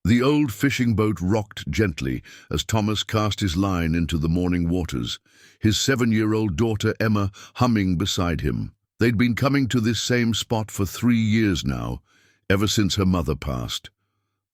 The old fishing boat rocked gently as Thomas cast his line into the morning waters, his 7-year-old daughter Emma humming beside him. They'd been coming to this same spot for 3 years now, ever since her mother passed.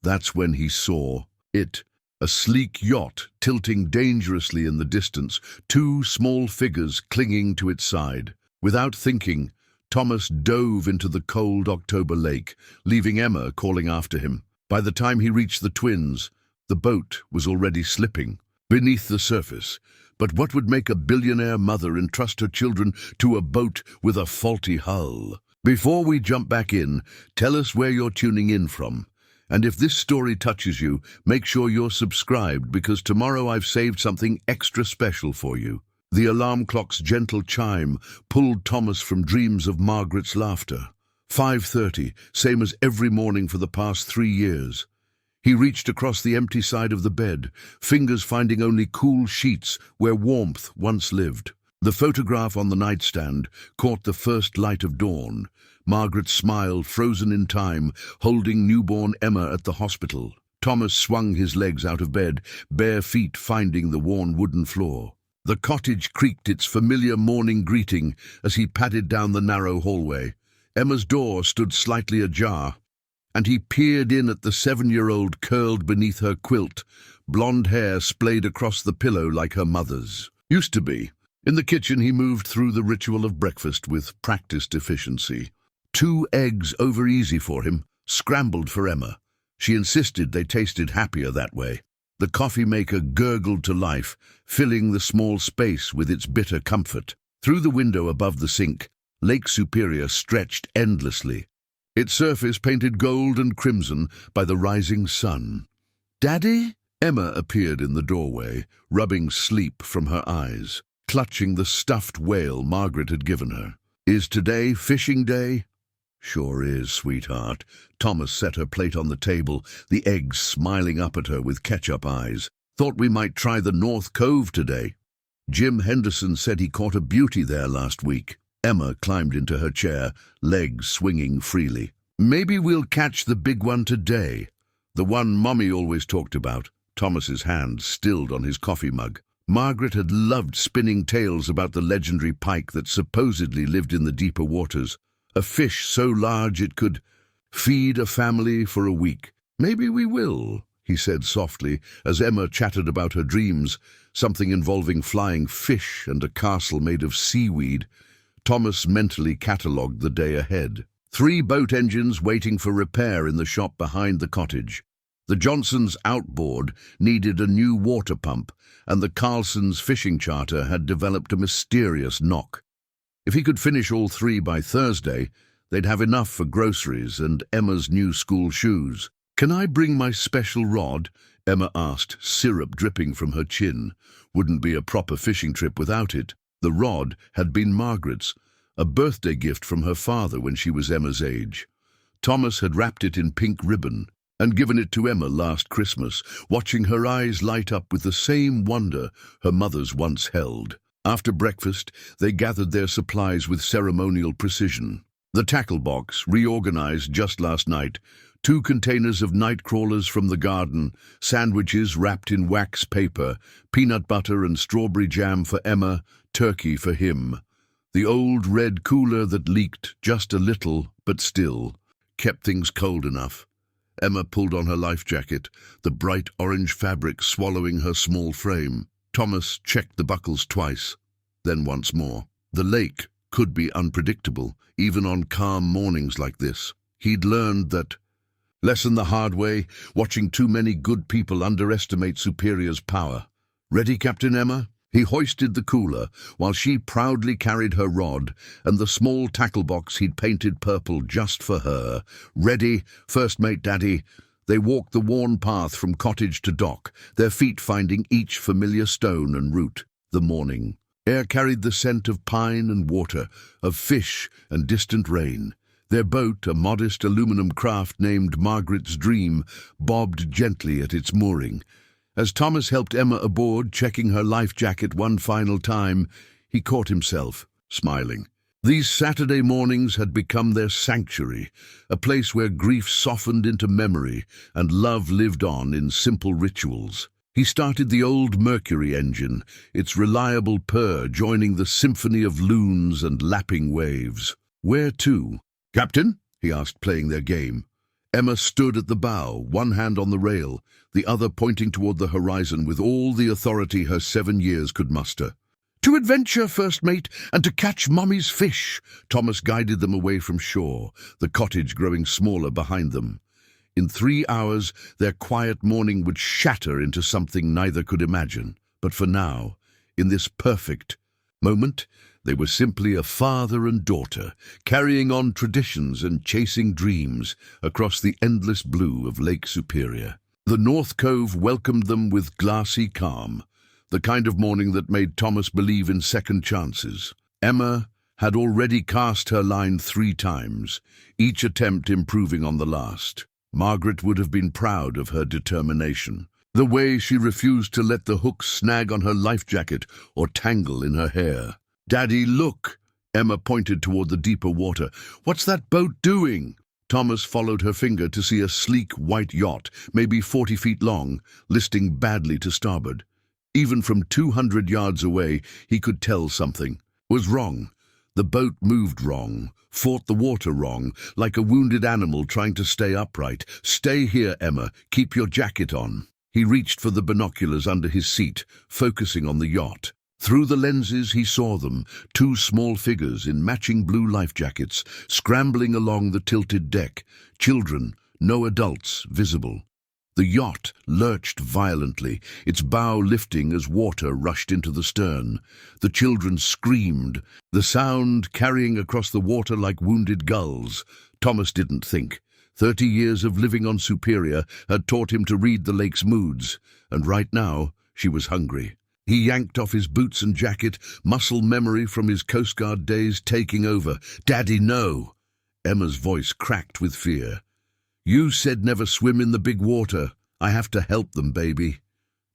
That's when he saw it, a sleek yacht tilting dangerously in the distance, 2 small figures clinging to its side. Without thinking, Thomas dove into the cold October lake, leaving Emma calling after him. By the time he reached the twins, the boat was already slipping beneath the surface. But what would make a billionaire mother entrust her children to a boat with a faulty hull? Before we jump back in, tell us where you're tuning in from. And if this story touches you, make sure you're subscribed, because tomorrow I've saved something extra special for you. The alarm clock's gentle chime pulled Thomas from dreams of Margaret's laughter. 5:30, same as every morning for the past 3 years. He reached across the empty side of the bed, fingers finding only cool sheets where warmth once lived. The photograph on the nightstand caught the first light of dawn. Margaret's smile frozen in time, holding newborn Emma at the hospital. Thomas swung his legs out of bed, bare feet finding the worn wooden floor. The cottage creaked its familiar morning greeting as he padded down the narrow hallway. Emma's door stood slightly ajar, and he peered in at the 7-year-old curled beneath her quilt, blonde hair splayed across the pillow like her mother's. Used to be. In the kitchen he moved through the ritual of breakfast with practiced efficiency. 2 eggs over easy for him, scrambled for Emma. She insisted they tasted happier that way. The coffee maker gurgled to life, filling the small space with its bitter comfort. Through the window above the sink, Lake Superior stretched endlessly, its surface painted gold and crimson by the rising sun. "Daddy?" Emma appeared in the doorway, rubbing sleep from her eyes, clutching the stuffed whale Margaret had given her. "Is today fishing day?" "Sure is, sweetheart." Thomas set her plate on the table, the eggs smiling up at her with ketchup eyes. "Thought we might try the North Cove today. Jim Henderson said he caught a beauty there last week." Emma climbed into her chair, legs swinging freely. "Maybe we'll catch the big one today. The one Mommy always talked about." Thomas's hand stilled on his coffee mug. Margaret had loved spinning tales about the legendary pike that supposedly lived in the deeper waters. A fish so large it could feed a family for a week. "Maybe we will," he said softly, as Emma chattered about her dreams, something involving flying fish and a castle made of seaweed. Thomas mentally catalogued the day ahead. 3 boat engines waiting for repair in the shop behind the cottage. The Johnsons' outboard needed a new water pump, and the Carlsons' fishing charter had developed a mysterious knock. If he could finish all 3 by Thursday, they'd have enough for groceries and Emma's new school shoes. "Can I bring my special rod?" Emma asked, syrup dripping from her chin. Wouldn't be a proper fishing trip without it. The rod had been Margaret's, a birthday gift from her father when she was Emma's age. Thomas had wrapped it in pink ribbon and given it to Emma last Christmas, watching her eyes light up with the same wonder her mother's once held. After breakfast, they gathered their supplies with ceremonial precision. The tackle box, reorganized just last night, 2 containers of night crawlers from the garden, sandwiches wrapped in wax paper, peanut butter and strawberry jam for Emma, turkey for him. The old red cooler that leaked just a little, but still, kept things cold enough. Emma pulled on her life jacket, the bright orange fabric swallowing her small frame. Thomas checked the buckles twice, then once more. The lake could be unpredictable, even on calm mornings like this. He'd learned that lesson the hard way, watching too many good people underestimate Superior's power. "Ready, Captain Emma?" He hoisted the cooler, while she proudly carried her rod and the small tackle box he'd painted purple just for her. "Ready, first mate, Daddy." They walked the worn path from cottage to dock, their feet finding each familiar stone and root. The morning air carried the scent of pine and water, of fish and distant rain. Their boat, a modest aluminum craft named Margaret's Dream, bobbed gently at its mooring. As Thomas helped Emma aboard, checking her life jacket one final time, he caught himself smiling. These Saturday mornings had become their sanctuary, a place where grief softened into memory and love lived on in simple rituals. He started the old Mercury engine, its reliable purr joining the symphony of loons and lapping waves. "Where to?" "Captain?" he asked, playing their game. Emma stood at the bow, one hand on the rail, the other pointing toward the horizon with all the authority her 7 years could muster. "To adventure, first mate, and to catch Mummy's fish." Thomas guided them away from shore, the cottage growing smaller behind them. In 3 hours, their quiet morning would shatter into something neither could imagine. But for now, in this perfect moment, they were simply a father and daughter, carrying on traditions and chasing dreams across the endless blue of Lake Superior. The North Cove welcomed them with glassy calm, the kind of morning that made Thomas believe in second chances. Emma had already cast her line 3 times, each attempt improving on the last. Margaret would have been proud of her determination. The way she refused to let the hook snag on her life jacket or tangle in her hair. "Daddy, look!" Emma pointed toward the deeper water. "What's that boat doing?" Thomas followed her finger to see a sleek white yacht, maybe 40 feet long, listing badly to starboard. Even from 200 yards away, he could tell something was wrong. The boat moved wrong, fought the water wrong, like a wounded animal trying to stay upright. "Stay here, Emma. Keep your jacket on." He reached for the binoculars under his seat, focusing on the yacht. Through the lenses he saw them, 2 small figures in matching blue life jackets, scrambling along the tilted deck. Children, no adults visible. The yacht lurched violently, its bow lifting as water rushed into the stern. The children screamed, the sound carrying across the water like wounded gulls. Thomas didn't think. 30 years of living on Superior had taught him to read the lake's moods, and right now she was hungry. He yanked off his boots and jacket, muscle memory from his Coast Guard days taking over. "Daddy, no!" Emma's voice cracked with fear. "You said never swim in the big water. I have to help them, baby.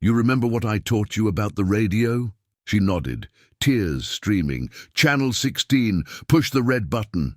You remember what I taught you about the radio?" She nodded, tears streaming. "Channel 16, push the red button."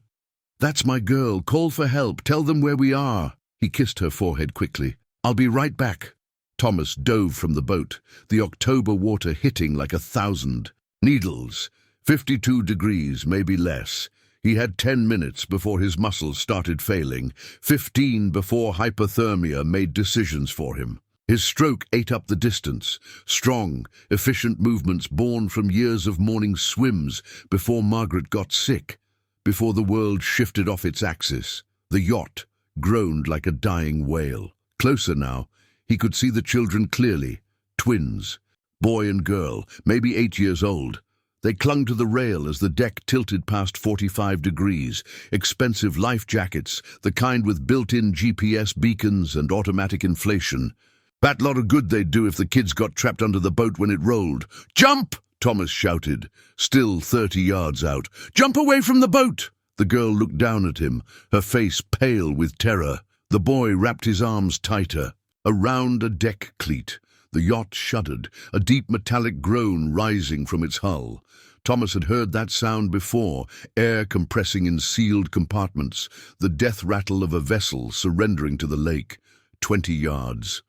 "That's my girl. Call for help. Tell them where we are." He kissed her forehead quickly. "I'll be right back." Thomas dove from the boat, the October water hitting like 1,000 needles. 52 degrees, maybe less. He had 10 minutes before his muscles started failing, 15 before hypothermia made decisions for him. His stroke ate up the distance, strong, efficient movements born from years of morning swims before Margaret got sick, before the world shifted off its axis. The yacht groaned like a dying whale. Closer now, he could see the children clearly, twins, boy and girl, maybe 8 years old. They clung to the rail as the deck tilted past 45 degrees, expensive life jackets, the kind with built-in GPS beacons and automatic inflation. That lot of good they'd do if the kids got trapped under the boat when it rolled. "Jump!" Thomas shouted, still 30 yards out. "Jump away from the boat!" The girl looked down at him, her face pale with terror. The boy wrapped his arms tighter. Around a deck cleat, the yacht shuddered, a deep metallic groan rising from its hull. Thomas had heard that sound before, air compressing in sealed compartments, the death rattle of a vessel surrendering to the lake. 20 yards.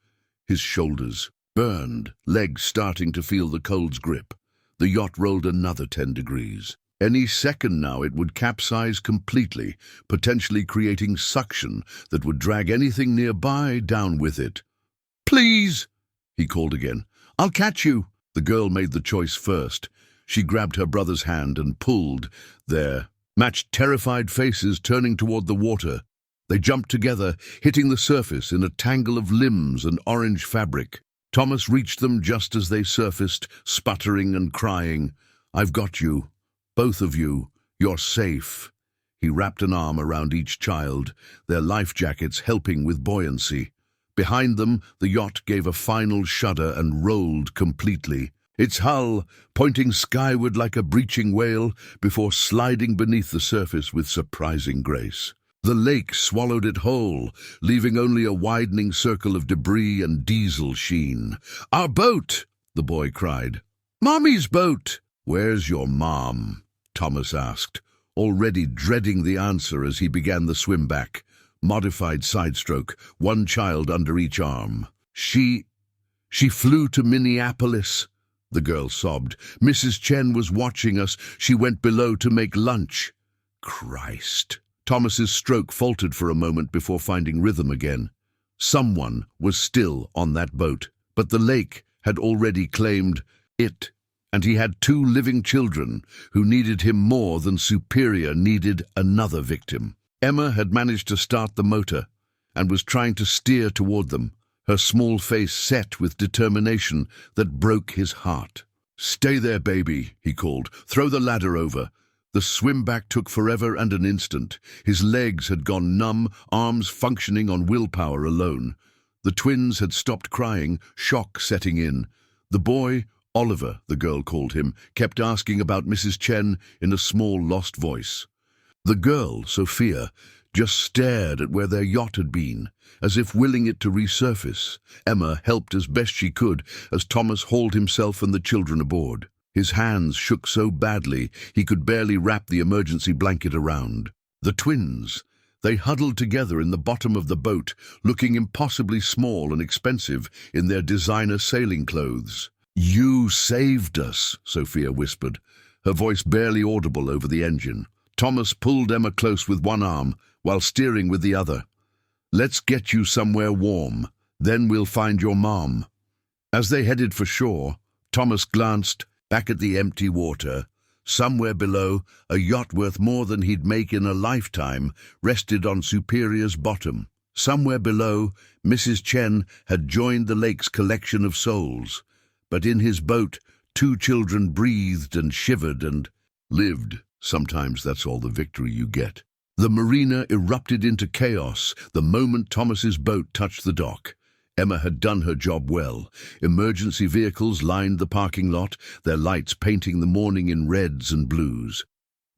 His shoulders burned, legs starting to feel the cold's grip. The yacht rolled another 10 degrees. Any second now it would capsize completely, potentially creating suction that would drag anything nearby down with it. "Please!" he called again. "I'll catch you." The girl made the choice first. She grabbed her brother's hand and pulled. Their matched terrified faces turning toward the water. They jumped together, hitting the surface in a tangle of limbs and orange fabric. Thomas reached them just as they surfaced, sputtering and crying. "I've got you. Both of you. You're safe." He wrapped an arm around each child, their life jackets helping with buoyancy. Behind them, the yacht gave a final shudder and rolled completely, its hull pointing skyward like a breaching whale before sliding beneath the surface with surprising grace. The lake swallowed it whole, leaving only a widening circle of debris and diesel sheen. "Our boat!" the boy cried. "Mommy's boat!" "Where's your mom?" Thomas asked, already dreading the answer as he began the swim back. Modified side stroke, one child under each arm. She flew to Minneapolis, the girl sobbed. Mrs. Chen was watching us. She went below to make lunch. Christ. Thomas's stroke faltered for a moment before finding rhythm again. Someone was still on that boat, but the lake had already claimed it, and he had two living children who needed him more than Superior needed another victim. Emma had managed to start the motor and was trying to steer toward them, her small face set with determination that broke his heart. "Stay there, baby," he called. "Throw the ladder over." The swim back took forever and an instant. His legs had gone numb, arms functioning on willpower alone. The twins had stopped crying, shock setting in. The boy, Oliver, the girl called him, kept asking about Mrs. Chen in a small, lost voice. The girl, Sophia, just stared at where their yacht had been, as if willing it to resurface. Emma helped as best she could as Thomas hauled himself and the children aboard. His hands shook so badly he could barely wrap the emergency blanket around. The twins, they huddled together in the bottom of the boat, looking impossibly small and expensive in their designer sailing clothes. "You saved us," Sophia whispered, her voice barely audible over the engine. Thomas pulled Emma close with one arm while steering with the other. "Let's get you somewhere warm, then we'll find your mom." As they headed for shore, Thomas glanced back at the empty water. Somewhere below, a yacht worth more than he'd make in a lifetime rested on Superior's bottom. Somewhere below, Mrs. Chen had joined the lake's collection of souls. But in his boat, two children breathed and shivered and lived. Sometimes that's all the victory you get. The marina erupted into chaos the moment Thomas's boat touched the dock. Emma had done her job well. Emergency vehicles lined the parking lot, their lights painting the morning in reds and blues.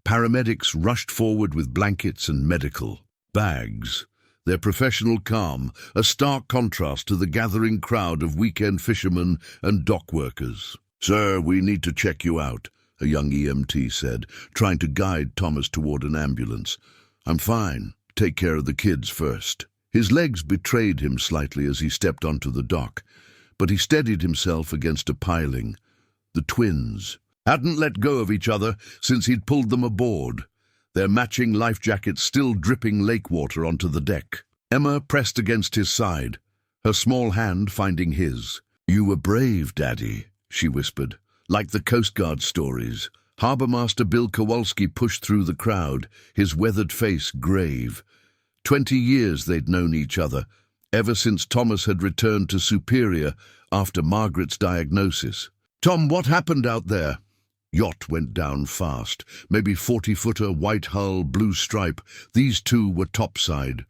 Paramedics rushed forward with blankets and medical bags. Their professional calm, a stark contrast to the gathering crowd of weekend fishermen and dock workers. "Sir, we need to check you out," a young EMT said, trying to guide Thomas toward an ambulance. "I'm fine. Take care of the kids first." His legs betrayed him slightly as he stepped onto the dock, but he steadied himself against a piling. The twins hadn't let go of each other since he'd pulled them aboard, their matching life jackets still dripping lake water onto the deck. Emma pressed against his side, her small hand finding his. "You were brave, Daddy," she whispered, like the Coast Guard stories. Harbour Master Bill Kowalski pushed through the crowd, his weathered face grave. 20 years they'd known each other, ever since Thomas had returned to Superior after Margaret's diagnosis. "Tom, what happened out there?" Yacht went down fast, maybe 40-footer, white hull, blue stripe. These two were topside.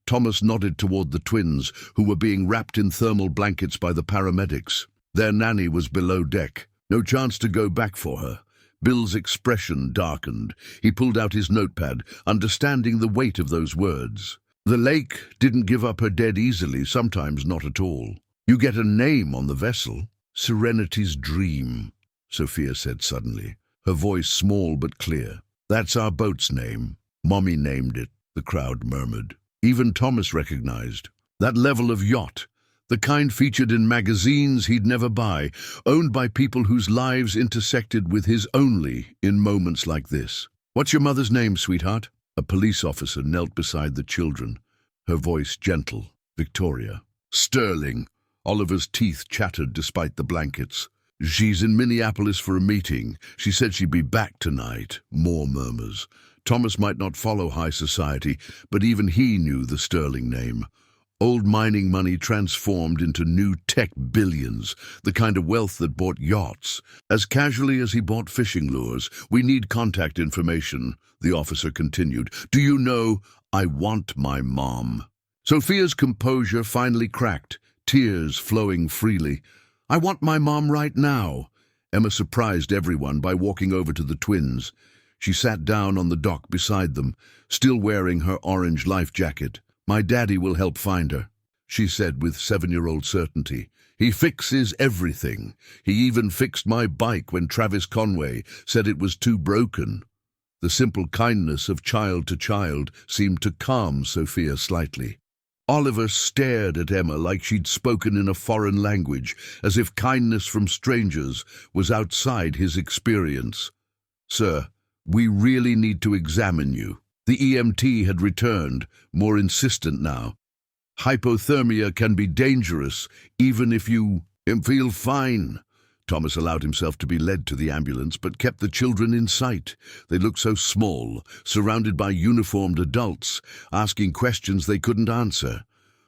Thomas nodded toward the twins, who were being wrapped in thermal blankets by the paramedics. Their nanny was below deck. No chance to go back for her. Bill's expression darkened. He pulled out his notepad, understanding the weight of those words. The lake didn't give up her dead easily, sometimes not at all. "You get a name on the vessel." "Serenity's Dream," Sophia said suddenly, her voice small but clear. "That's our boat's name. Mommy named it," the crowd murmured. Even Thomas recognized. That level of yacht, the kind featured in magazines he'd never buy, owned by people whose lives intersected with his only in moments like this. "What's your mother's name, sweetheart?" A police officer knelt beside the children, her voice gentle. "Victoria." "Sterling." Oliver's teeth chattered despite the blankets. "She's in Minneapolis for a meeting. She said she'd be back tonight." More murmurs. Thomas might not follow high society, but even he knew the Sterling name. Old mining money transformed into new tech billions, the kind of wealth that bought yachts, as casually as he bought fishing lures. "We need contact information," the officer continued. "Do you know, I want my mom." Sophia's composure finally cracked, tears flowing freely. "I want my mom right now." Emma surprised everyone by walking over to the twins. She sat down on the dock beside them, still wearing her orange life jacket. "My daddy will help find her," she said with 7-year-old certainty. "He fixes everything. He even fixed my bike when Travis Conway said it was too broken." The simple kindness of child to child seemed to calm Sophia slightly. Oliver stared at Emma like she'd spoken in a foreign language, as if kindness from strangers was outside his experience. "Sir, we really need to examine you." The EMT had returned, more insistent now. "Hypothermia can be dangerous, even if you feel fine." Thomas allowed himself to be led to the ambulance, but kept the children in sight. They looked so small, surrounded by uniformed adults, asking questions they couldn't answer.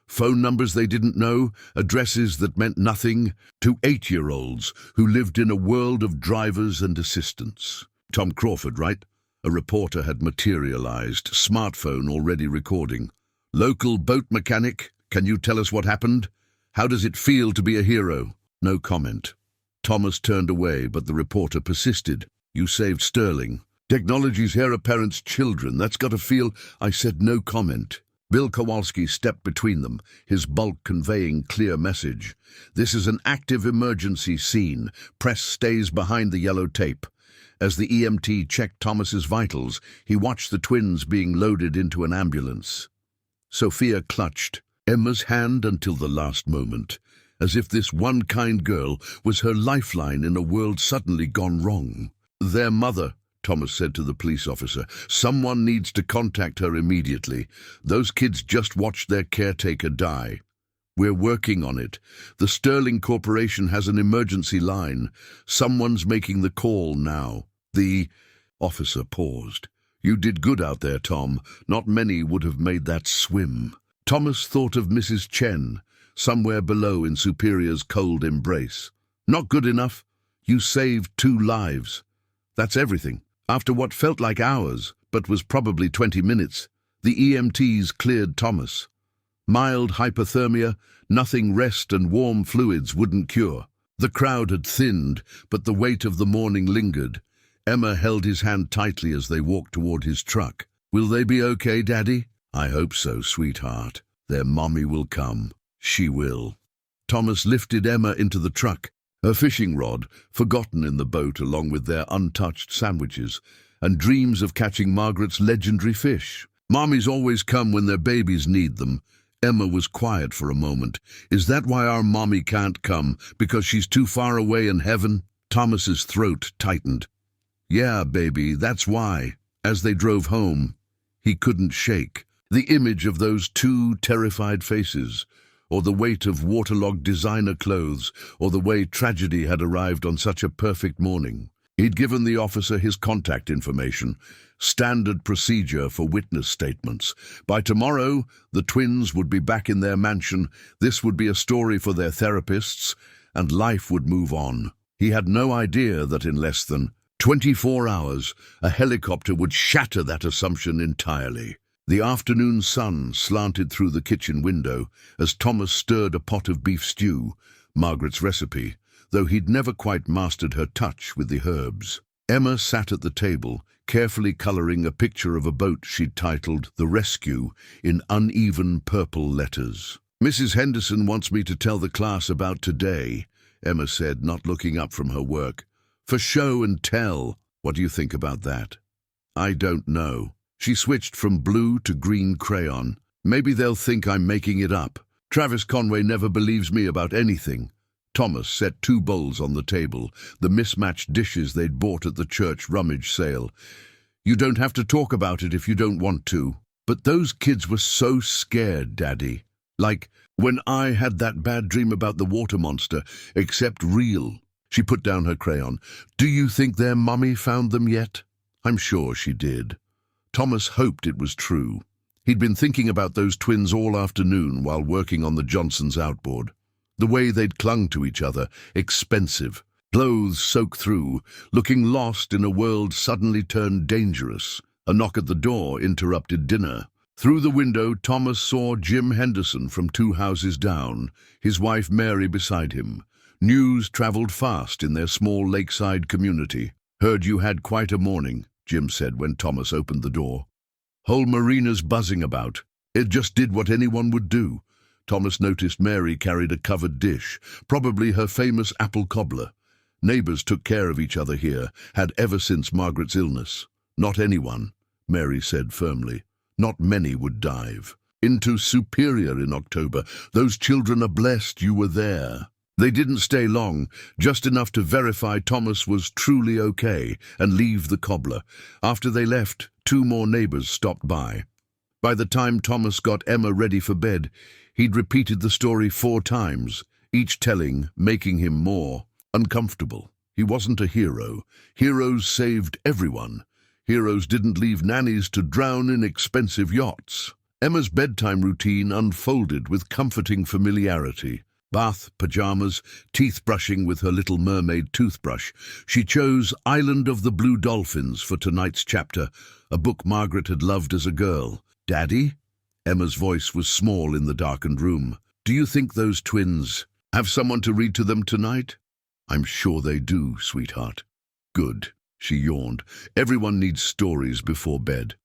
Phone numbers they didn't know, addresses that meant nothing, to 8-year-olds who lived in a world of drivers and assistants. Tom Crawford, right? A reporter had materialized, smartphone already recording. "Local boat mechanic, can you tell us what happened? How does it feel to be a hero?" No comment. Thomas turned away, but the reporter persisted. "You saved Sterling. Technology's heir apparent's children. That's got to feel—" I said no comment. Bill Kowalski stepped between them, his bulk conveying clear message. "This is an active emergency scene. Press stays behind the yellow tape." As the EMT checked Thomas's vitals, he watched the twins being loaded into an ambulance. Sophia clutched Emma's hand until the last moment, as if this one kind girl was her lifeline in a world suddenly gone wrong. "Their mother," Thomas said to the police officer. "Someone needs to contact her immediately. Those kids just watched their caretaker die." "We're working on it. The Sterling Corporation has an emergency line. Someone's making the call now." The officer paused. "You did good out there, Tom. Not many would have made that swim." Thomas thought of Mrs. Chen, somewhere below in Superior's cold embrace. "Not good enough? You saved 2 lives. That's everything." After what felt like hours, but was probably 20 minutes, the EMTs cleared Thomas. Mild hypothermia, nothing rest and warm fluids wouldn't cure. The crowd had thinned, but the weight of the morning lingered. Emma held his hand tightly as they walked toward his truck. "Will they be okay, Daddy?" "I hope so, sweetheart. Their mommy will come. She will." Thomas lifted Emma into the truck, her fishing rod forgotten in the boat along with their untouched sandwiches, and dreams of catching Margaret's legendary fish. "Mommies always come when their babies need them." Emma was quiet for a moment. "Is that why our mommy can't come? Because she's too far away in heaven?" Thomas's throat tightened. "Yeah, baby, that's why." As they drove home, he couldn't shake the image of those 2 terrified faces, or the weight of waterlogged designer clothes, or the way tragedy had arrived on such a perfect morning. He'd given the officer his contact information, standard procedure for witness statements. By tomorrow, the twins would be back in their mansion. This would be a story for their therapists, and life would move on. He had no idea that in less than 24 hours, a helicopter would shatter that assumption entirely. The afternoon sun slanted through the kitchen window as Thomas stirred a pot of beef stew, Margaret's recipe, though he'd never quite mastered her touch with the herbs. Emma sat at the table, carefully colouring a picture of a boat she'd titled The Rescue in uneven purple letters. "Mrs. Henderson wants me to tell the class about today," Emma said, not looking up from her work. "For show and tell. What do you think about that?" "I don't know." She switched from blue to green crayon. "Maybe they'll think I'm making it up. Travis Conway never believes me about anything." Thomas set 2 bowls on the table, the mismatched dishes they'd bought at the church rummage sale. "You don't have to talk about it if you don't want to." "But those kids were so scared, Daddy. Like when I had that bad dream about the water monster, except real." She put down her crayon. "Do you think their mummy found them yet?" "I'm sure she did." Thomas hoped it was true. He'd been thinking about those twins all afternoon while working on the Johnsons' outboard. The way they'd clung to each other, expensive, clothes soaked through, looking lost in a world suddenly turned dangerous. A knock at the door interrupted dinner. Through the window, Thomas saw Jim Henderson from 2 houses down, his wife Mary beside him. News travelled fast in their small lakeside community. "Heard you had quite a morning," Jim said when Thomas opened the door. "Whole marina's buzzing about. It just did what anyone would do." Thomas noticed Mary carried a covered dish, probably her famous apple cobbler. Neighbours took care of each other here, had ever since Margaret's illness. Not anyone, Mary said firmly. Not many would dive. Into Superior in October. Those children are blessed you were there. They didn't stay long, just enough to verify Thomas was truly okay and leave the cobbler. After they left, 2 more neighbors stopped by. By the time Thomas got Emma ready for bed, he'd repeated the story 4 times, each telling, making him more uncomfortable. He wasn't a hero. Heroes saved everyone. Heroes didn't leave nannies to drown in expensive yachts. Emma's bedtime routine unfolded with comforting familiarity. Bath, pajamas, teeth brushing with her little mermaid toothbrush. She chose Island of the Blue Dolphins for tonight's chapter, a book Margaret had loved as a girl. Daddy? Emma's voice was small in the darkened room. Do you think those twins have someone to read to them tonight? I'm sure they do, sweetheart. Good, she yawned. Everyone needs stories before bed.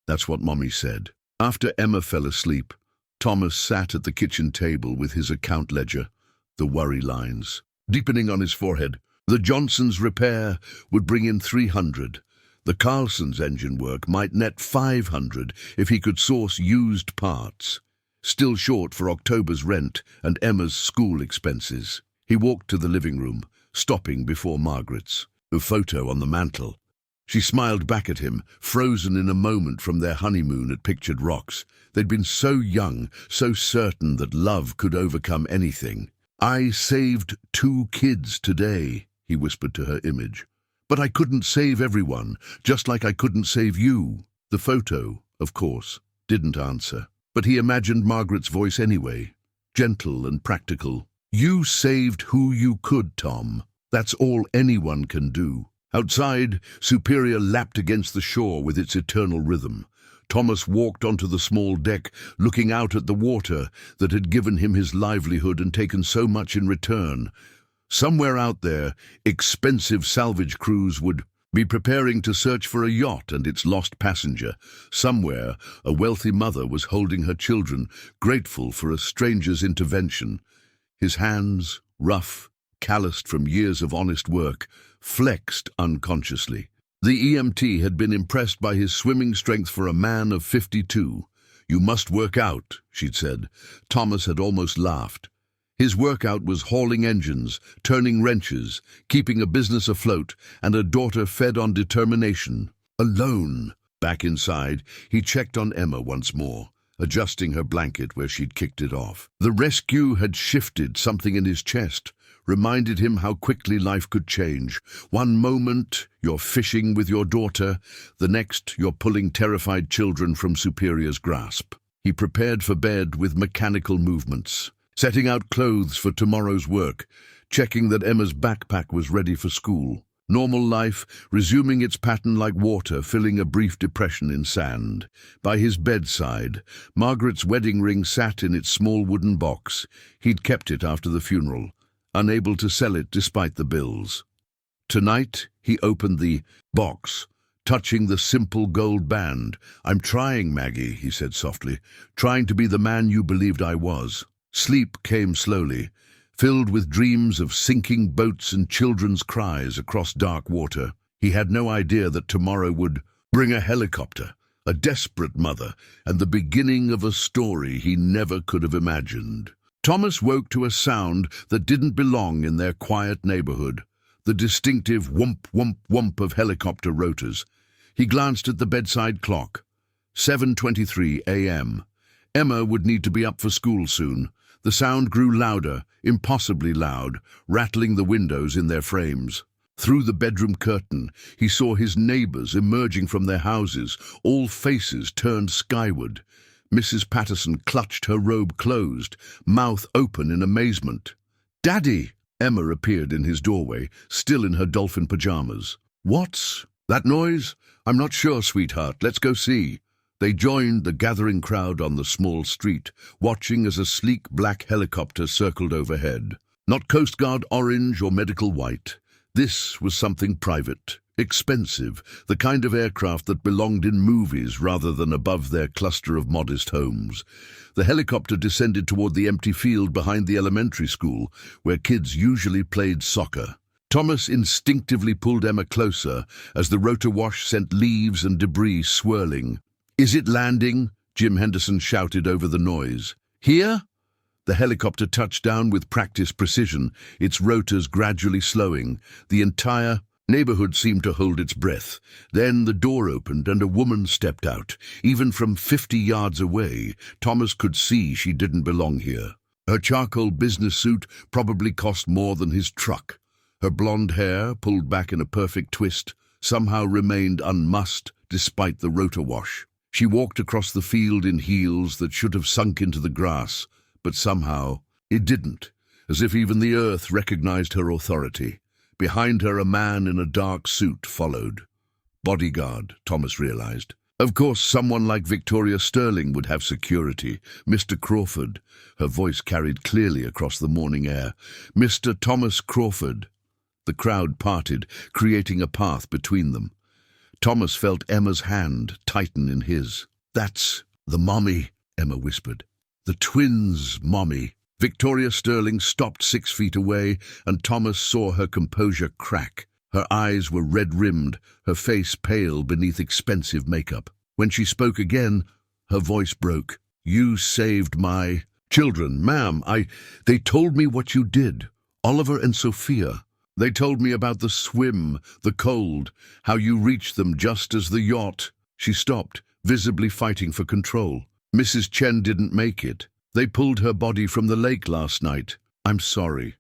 That's what Mommy said. After Emma fell asleep, Thomas sat at the kitchen table with his account ledger, the worry lines deepening on his forehead. The Johnsons' repair would bring in 300. The Carlsons' engine work might net 500 if he could source used parts. Still short for October's rent and Emma's school expenses. He walked to the living room, stopping before Margaret's, a photo on the mantel. She smiled back at him, frozen in a moment from their honeymoon at Pictured Rocks. They'd been so young, so certain that love could overcome anything. I saved 2 kids today, he whispered to her image. But I couldn't save everyone, just like I couldn't save you. The photo, of course, didn't answer. But he imagined Margaret's voice anyway, gentle and practical. You saved who you could, Tom. That's all anyone can do. Outside, Superior lapped against the shore with its eternal rhythm. Thomas walked onto the small deck, looking out at the water that had given him his livelihood and taken so much in return. Somewhere out there, expensive salvage crews would be preparing to search for a yacht and its lost passenger. Somewhere, a wealthy mother was holding her children, grateful for a stranger's intervention. His hands, rough, calloused from years of honest work, flexed unconsciously. The EMT had been impressed by his swimming strength for a man of 52. You must work out, she'd said. Thomas had almost laughed. His workout was hauling engines, turning wrenches, keeping a business afloat, and a daughter fed on determination. Alone. Back inside, he checked on Emma once more, adjusting her blanket where she'd kicked it off. The rescue had shifted something in his chest, reminded him how quickly life could change. One moment, you're fishing with your daughter. The next, you're pulling terrified children from Superior's grasp. He prepared for bed with mechanical movements, setting out clothes for tomorrow's work, checking that Emma's backpack was ready for school. Normal life, resuming its pattern like water, filling a brief depression in sand. By his bedside, Margaret's wedding ring sat in its small wooden box. He'd kept it after the funeral, unable to sell it despite the bills. Tonight, he opened the box, touching the simple gold band. I'm trying, Maggie, he said softly, trying to be the man you believed I was. Sleep came slowly, filled with dreams of sinking boats and children's cries across dark water. He had no idea that tomorrow would bring a helicopter, a desperate mother, and the beginning of a story he never could have imagined. Thomas woke to a sound that didn't belong in their quiet neighborhood, the distinctive whomp, whomp, whomp of helicopter rotors. He glanced at the bedside clock. 7:23 a.m. Emma would need to be up for school soon. The sound grew louder, impossibly loud, rattling the windows in their frames. Through the bedroom curtain, he saw his neighbors emerging from their houses, all faces turned skyward. Mrs. Patterson clutched her robe closed, mouth open in amazement. "Daddy!" Emma appeared in his doorway, still in her dolphin pajamas. "What's that noise?" "I'm not sure, sweetheart. Let's go see." They joined the gathering crowd on the small street, watching as a sleek black helicopter circled overhead. Not Coast Guard orange or medical white. This was something private, expensive, the kind of aircraft that belonged in movies rather than above their cluster of modest homes. The helicopter descended toward the empty field behind the elementary school, where kids usually played soccer. Thomas instinctively pulled Emma closer as the rotor wash sent leaves and debris swirling. "Is it landing?" Jim Henderson shouted over the noise. "Here?" The helicopter touched down with practiced precision, its rotors gradually slowing. The entire neighborhood seemed to hold its breath. Then the door opened and a woman stepped out. Even from 50 yards away, Thomas could see she didn't belong here. Her charcoal business suit probably cost more than his truck. Her blonde hair, pulled back in a perfect twist, somehow remained unmussed despite the rotor wash. She walked across the field in heels that should have sunk into the grass, but somehow it didn't, as if even the earth recognized her authority. Behind her, a man in a dark suit followed. Bodyguard, Thomas realized. Of course, someone like Victoria Sterling would have security. Mr. Crawford. Her voice carried clearly across the morning air. Mr. Thomas Crawford. The crowd parted, creating a path between them. Thomas felt Emma's hand tighten in his. "That's the mommy," Emma whispered. "The twins' mommy." Victoria Sterling stopped 6 feet away, and Thomas saw her composure crack. Her eyes were red-rimmed, her face pale beneath expensive makeup. When she spoke again, her voice broke. "You saved my children, ma'am. They told me what you did. Oliver and Sophia. They told me about the swim, the cold, how you reached them just as the yacht." She stopped, visibly fighting for control. "Mrs. Chen didn't make it. They pulled her body from the lake last night. I'm sorry.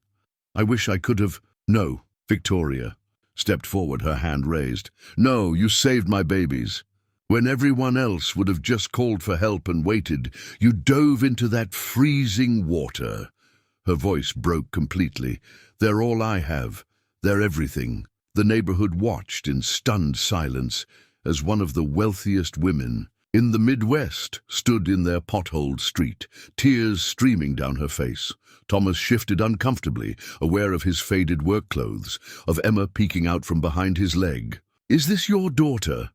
I wish I could have—" "No," Victoria stepped forward, her hand raised. "No, you saved my babies. When everyone else would have just called for help and waited, you dove into that freezing water." Her voice broke completely. "They're all I have. They're everything." The neighborhood watched in stunned silence as one of the wealthiest women in the Midwest stood in their potholed street, tears streaming down her face. Thomas shifted uncomfortably, aware of his faded work clothes, of Emma peeking out from behind his leg. "Is this your daughter?"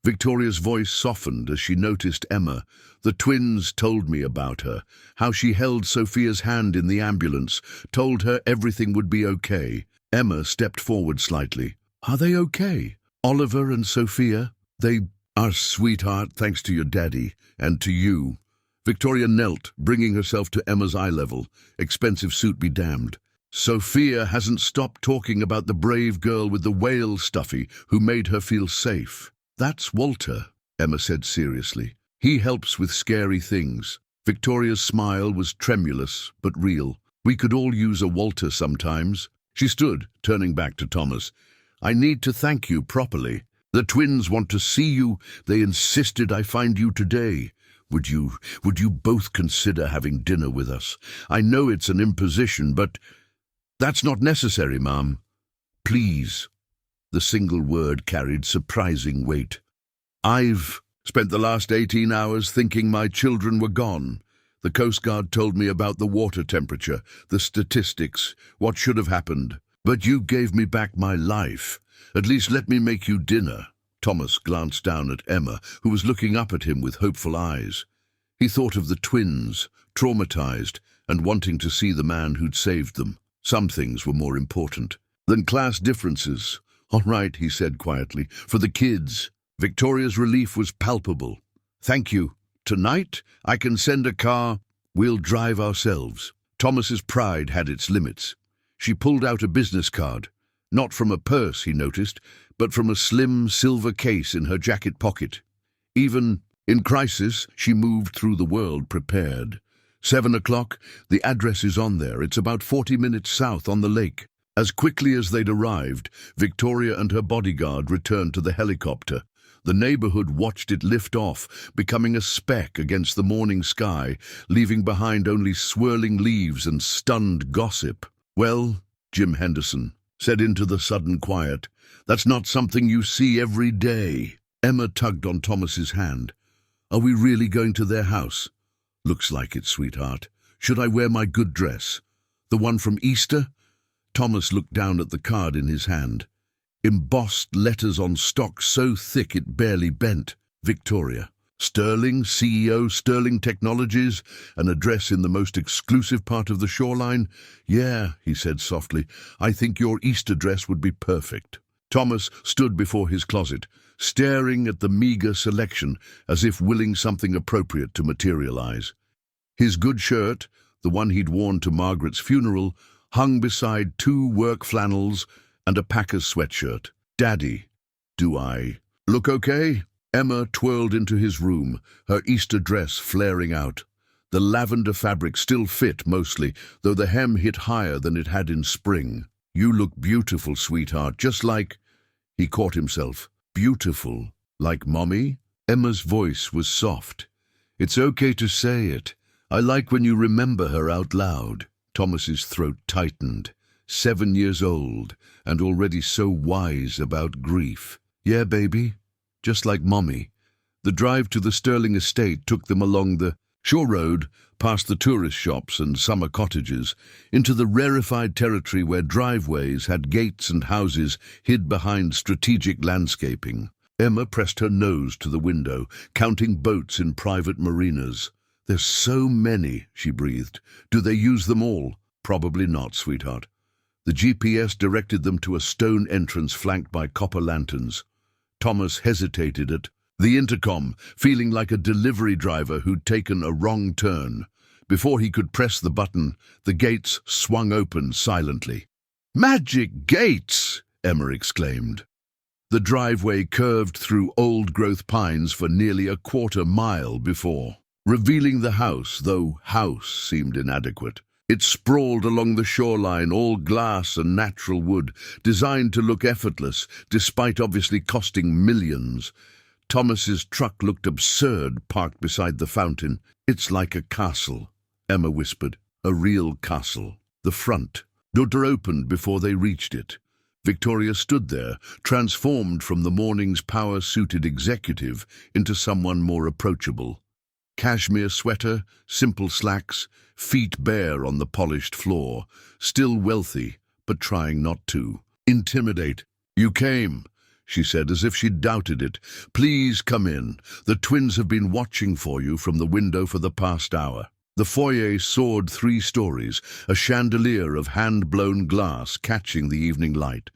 Victoria's voice softened as she noticed Emma. "The twins told me about her, how she held Sophia's hand in the ambulance, told her everything would be okay." Emma stepped forward slightly. "Are they okay? Oliver and Sophia? They are, sweetheart, thanks to your daddy, and to you." Victoria knelt, bringing herself to Emma's eye level. Expensive suit be damned. "Sophia hasn't stopped talking about the brave girl with the whale stuffy who made her feel safe." "That's Walter," Emma said seriously. "He helps with scary things." Victoria's smile was tremulous but real. "We could all use a Walter sometimes." She stood, turning back to Thomas. "I need to thank you properly. The twins want to see you. They insisted I find you today. Would you both consider having dinner with us? I know it's an imposition, but—" "That's not necessary, Ma'am. Please." The single word carried surprising weight. "I've spent the last 18 hours thinking my children were gone. The Coast Guard told me about the water temperature, the statistics, what should have happened. But you gave me back my life. At least let me make you dinner." Thomas glanced down at Emma, who was looking up at him with hopeful eyes. He thought of the twins, traumatized, and wanting to see the man who'd saved them. Some things were more important than class differences. "All right," he said quietly, "for the kids." Victoria's relief was palpable. "Thank you. Tonight, I can send a car. We'll drive ourselves." Thomas's pride had its limits. She pulled out a business card. Not from a purse, he noticed, but from a slim silver case in her jacket pocket. Even in crisis, she moved through the world prepared. 7 o'clock, the address is on there. It's about 40 minutes south on the lake. As quickly as they'd arrived, Victoria and her bodyguard returned to the helicopter. The neighborhood watched it lift off, becoming a speck against the morning sky, leaving behind only swirling leaves and stunned gossip. "Well," Jim Henderson said into the sudden quiet, "that's not something you see every day." Emma tugged on Thomas's hand. "Are we really going to their house?" "Looks like it, sweetheart. Should I wear my good dress? The one from Easter?" Thomas looked down at the card in his hand. Embossed letters on stock so thick it barely bent. "Victoria." Sterling, CEO, Sterling Technologies, an address in the most exclusive part of the shoreline? Yeah, he said softly, I think your East address would be perfect. Thomas stood before his closet, staring at the meager selection as if willing something appropriate to materialize. His good shirt, the one he'd worn to Margaret's funeral, hung beside 2 work flannels and a Packers sweatshirt. Daddy, do I look okay? Emma twirled into his room, her Easter dress flaring out. The lavender fabric still fit mostly, though the hem hit higher than it had in spring. You look beautiful, sweetheart, just like... He caught himself. Beautiful, like Mommy? Emma's voice was soft. It's okay to say it. I like when you remember her out loud. Thomas's throat tightened. 7 years old, and already so wise about grief. Yeah, baby. Just like Mommy. The drive to the Sterling estate took them along the shore road, past the tourist shops and summer cottages, into the rarefied territory where driveways had gates and houses hid behind strategic landscaping. Emma pressed her nose to the window, counting boats in private marinas. There's so many, she breathed. Do they use them all? Probably not, sweetheart. The GPS directed them to a stone entrance flanked by copper lanterns. Thomas hesitated at the intercom, feeling like a delivery driver who'd taken a wrong turn. Before he could press the button, the gates swung open silently. Magic gates! Emma exclaimed. The driveway curved through old-growth pines for nearly a quarter-mile before, revealing the house, though house seemed inadequate. It sprawled along the shoreline, all glass and natural wood, designed to look effortless, despite obviously costing millions. Thomas's truck looked absurd, parked beside the fountain. It's like a castle, Emma whispered. A real castle. The front door opened before they reached it. Victoria stood there, transformed from the morning's power-suited executive into someone more approachable. Cashmere sweater, simple slacks, feet bare on the polished floor, still wealthy, but trying not to intimidate. You came, she said, as if she'd doubted it. Please come in. The twins have been watching for you from the window for the past hour. The foyer soared 3 stories, a chandelier of hand-blown glass catching the evening light.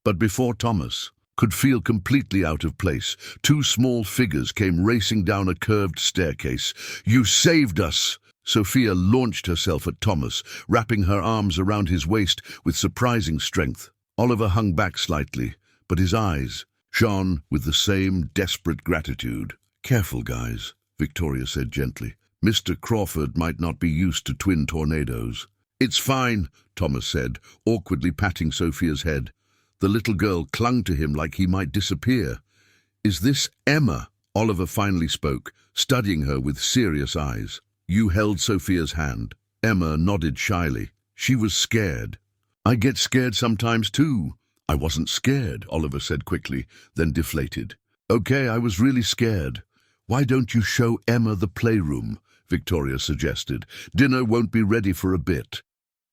But before Thomas could feel completely out of place, 2 small figures came racing down a curved staircase. You saved us! Sophia launched herself at Thomas, wrapping her arms around his waist with surprising strength. Oliver hung back slightly, but his eyes shone with the same desperate gratitude. Careful, guys, Victoria said gently. Mr. Crawford might not be used to twin tornadoes. It's fine, Thomas said, awkwardly patting Sophia's head. The little girl clung to him like he might disappear. Is this Emma? Oliver finally spoke, studying her with serious eyes. You held Sophia's hand. Emma nodded shyly. She was scared. I get scared sometimes too. I wasn't scared, Oliver said quickly, then deflated. Okay, I was really scared. Why don't you show Emma the playroom? Victoria suggested. Dinner won't be ready for a bit.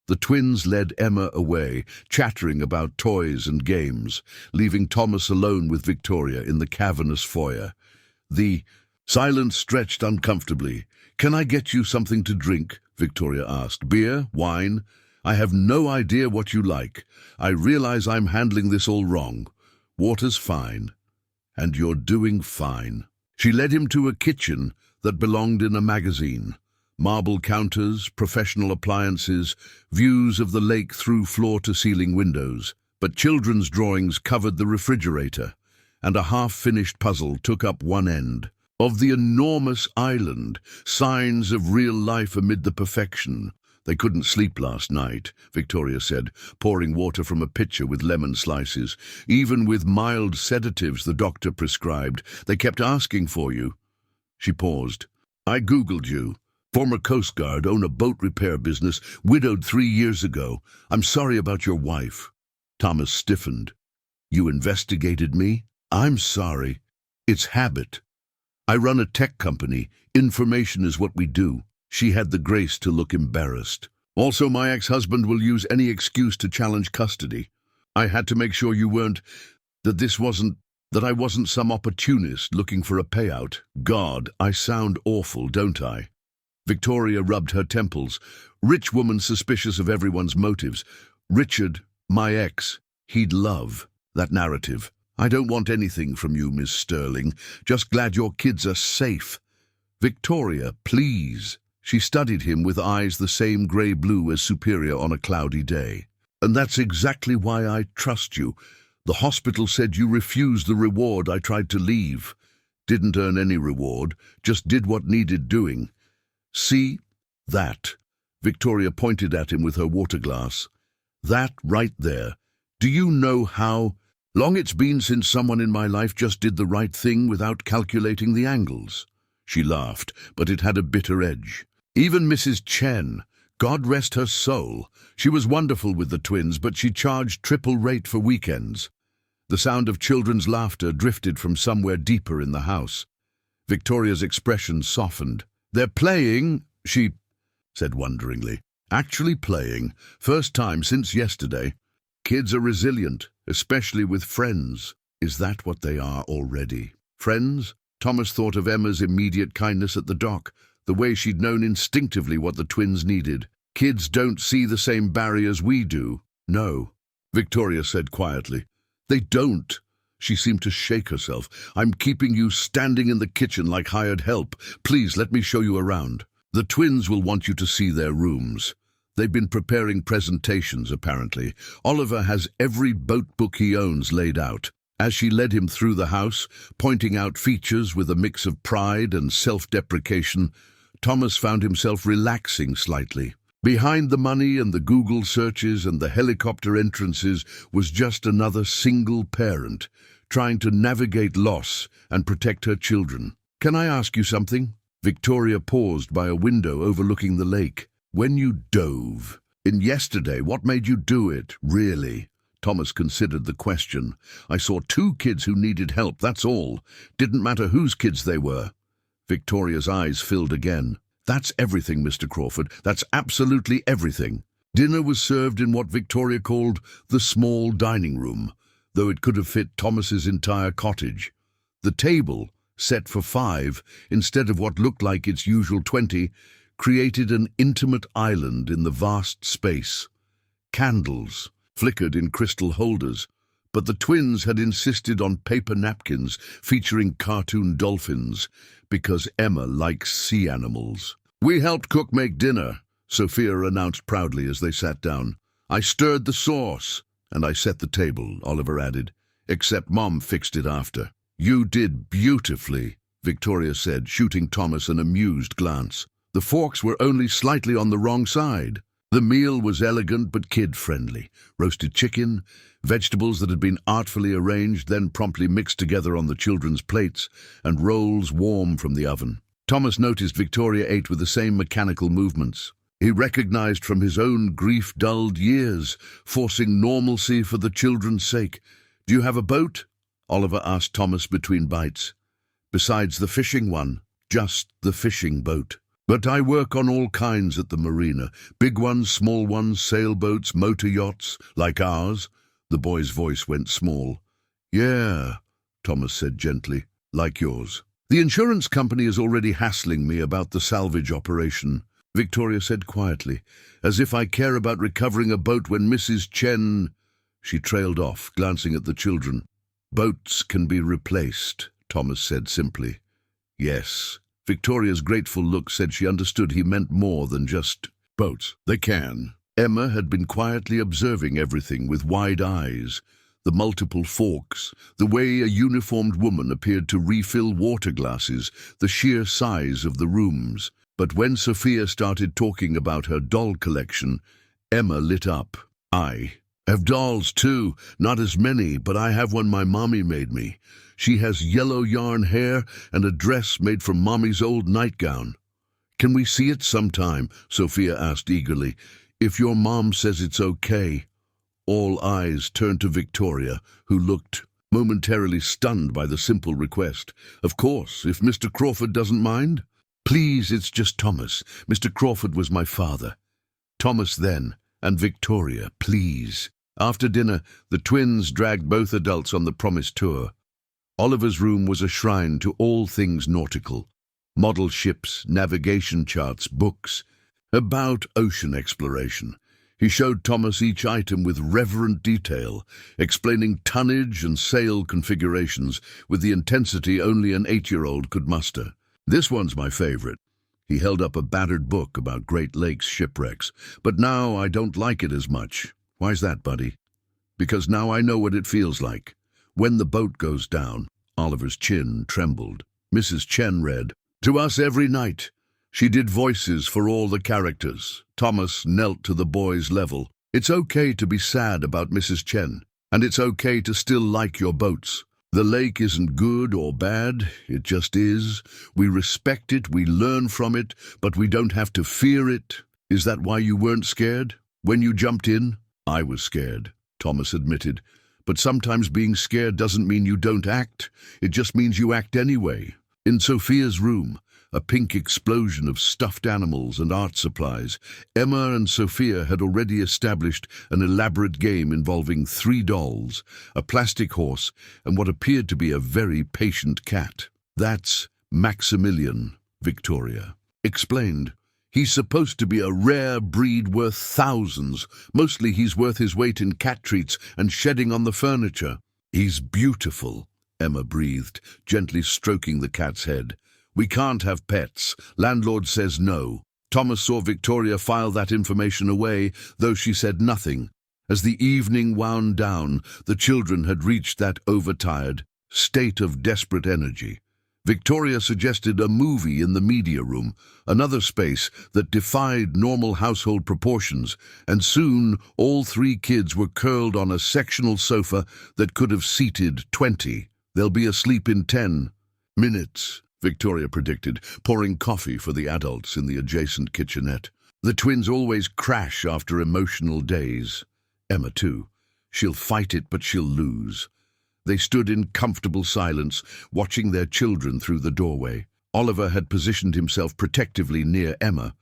The twins led Emma away, chattering about toys and games, leaving Thomas alone with Victoria in the cavernous foyer. The silence stretched uncomfortably. Can I get you something to drink? Victoria asked. Beer? Wine? I have no idea what you like. I realize I'm handling this all wrong. Water's fine. And you're doing fine. She led him to a kitchen that belonged in a magazine. Marble counters, professional appliances, views of the lake through floor-to-ceiling windows. But children's drawings covered the refrigerator, and a half-finished puzzle took up one end. Of the enormous island, signs of real life amid the perfection. They couldn't sleep last night, Victoria said, pouring water from a pitcher with lemon slices. Even with mild sedatives the doctor prescribed, they kept asking for you. She paused. I Googled you. Former Coast Guard, own a boat repair business, widowed 3 years ago. I'm sorry about your wife. Thomas stiffened. You investigated me? I'm sorry. It's habit. I run a tech company. Information is what we do. She had the grace to look embarrassed. Also, my ex-husband will use any excuse to challenge custody. I had to make sure you weren't, that this wasn't That I wasn't some opportunist looking for a payout. God, I sound awful, don't I? Victoria rubbed her temples. Rich woman suspicious of everyone's motives. Richard, my ex, he'd love that narrative. I don't want anything from you, Miss Sterling. Just glad your kids are safe. Victoria, please. She studied him with eyes the same grey-blue as Superior on a cloudy day. And that's exactly why I trust you. The hospital said you refused the reward I tried to leave. Didn't earn any reward, just did what needed doing. See? That. Victoria pointed at him with her water glass. That right there. Do you know how long it's been since someone in my life just did the right thing without calculating the angles? She laughed, but it had a bitter edge. Even Mrs. Chen, God rest her soul, she was wonderful with the twins, but she charged triple rate for weekends. The sound of children's laughter drifted from somewhere deeper in the house. Victoria's expression softened. They're playing, she said wonderingly. Actually playing. First time since yesterday. Kids are resilient, especially with friends. Is that what they are already? Friends? Thomas thought of Emma's immediate kindness at the dock, the way she'd known instinctively what the twins needed. Kids don't see the same barriers we do. No, Victoria said quietly. They don't. She seemed to shake herself. I'm keeping you standing in the kitchen like hired help. Please let me show you around. The twins will want you to see their rooms. They've been preparing presentations, apparently. Oliver has every boat book he owns laid out. As she led him through the house, pointing out features with a mix of pride and self-deprecation, Thomas found himself relaxing slightly. Behind the money and the Google searches and the helicopter entrances was just another single parent, trying to navigate loss and protect her children. Can I ask you something? Victoria paused by a window overlooking the lake. When you dove in yesterday, what made you do it, really? Thomas considered the question. I saw two kids who needed help, that's all. Didn't matter whose kids they were. Victoria's eyes filled again. That's everything, Mr. Crawford. That's absolutely everything. Dinner was served in what Victoria called the small dining room, though it could have fit Thomas's entire cottage. The table, set for 5, instead of what looked like its usual 20, created an intimate island in the vast space. Candles flickered in crystal holders, but the twins had insisted on paper napkins featuring cartoon dolphins because Emma likes sea animals. We helped cook make dinner, Sophia announced proudly as they sat down. I stirred the sauce, and I set the table, Oliver added, except Mom fixed it after. You did beautifully, Victoria said, shooting Thomas an amused glance. The forks were only slightly on the wrong side. The meal was elegant but kid-friendly. Roasted chicken, vegetables that had been artfully arranged, then promptly mixed together on the children's plates, and rolls warm from the oven. Thomas noticed Victoria ate with the same mechanical movements. He recognized from his own grief-dulled years, forcing normalcy for the children's sake. Do you have a boat? Oliver asked Thomas between bites. Besides the fishing one, just the fishing boat. But I work on all kinds at the marina. Big ones, small ones, sailboats, motor yachts, like ours. The boy's voice went small. Yeah, Thomas said gently, like yours. The insurance company is already hassling me about the salvage operation, Victoria said quietly, as if I care about recovering a boat when Mrs. Chen... She trailed off, glancing at the children. Boats can be replaced, Thomas said simply. Yes. Victoria's grateful look said she understood he meant more than just boats. They can. Emma had been quietly observing everything with wide eyes, the multiple forks, the way a uniformed woman appeared to refill water glasses, the sheer size of the rooms. But when Sophia started talking about her doll collection, Emma lit up. I have dolls too, not as many, but I have one my mommy made me. She has yellow yarn hair and a dress made from Mommy's old nightgown. Can we see it sometime? Sophia asked eagerly. If your mom says it's okay. All eyes turned to Victoria, who looked momentarily stunned by the simple request. Of course, if Mr. Crawford doesn't mind. Please, it's just Thomas. Mr. Crawford was my father. Thomas then, and Victoria, please. After dinner, the twins dragged both adults on the promised tour. Oliver's room was a shrine to all things nautical. Model ships, navigation charts, books about ocean exploration. He showed Thomas each item with reverent detail, explaining tonnage and sail configurations with the intensity only an 8-year-old could muster. "This one's my favorite." He held up a battered book about Great Lakes shipwrecks. "But now I don't like it as much." "Why's that, buddy?" "Because now I know what it feels like. When the boat goes down." Oliver's chin trembled. Mrs. Chen read, "To us every night." She did voices for all the characters. Thomas knelt to the boy's level. "It's okay to be sad about Mrs. Chen, and it's okay to still like your boats. The lake isn't good or bad, it just is. We respect it, we learn from it, but we don't have to fear it. Is that why you weren't scared when you jumped in?" "I was scared," Thomas admitted. "But sometimes being scared doesn't mean you don't act. It just means you act anyway." In Sophia's room, a pink explosion of stuffed animals and art supplies, Emma and Sophia had already established an elaborate game involving 3 dolls, a plastic horse, and what appeared to be a very patient cat. "That's Maximilian," Victoria explained. "He's supposed to be a rare breed worth thousands. Mostly he's worth his weight in cat treats and shedding on the furniture." "He's beautiful," Emma breathed, gently stroking the cat's head. "We can't have pets. Landlord says no." Thomas saw Victoria file that information away, though she said nothing. As the evening wound down, the children had reached that overtired state of desperate energy. Victoria suggested a movie in the media room, another space that defied normal household proportions, and soon all 3 kids were curled on a sectional sofa that could have seated 20. "They'll be asleep in 10 minutes, Victoria predicted, pouring coffee for the adults in the adjacent kitchenette. "The twins always crash after emotional days." Emma too. "She'll fight it, but she'll lose." They stood in comfortable silence, watching their children through the doorway. Oliver had positioned himself protectively near Emma,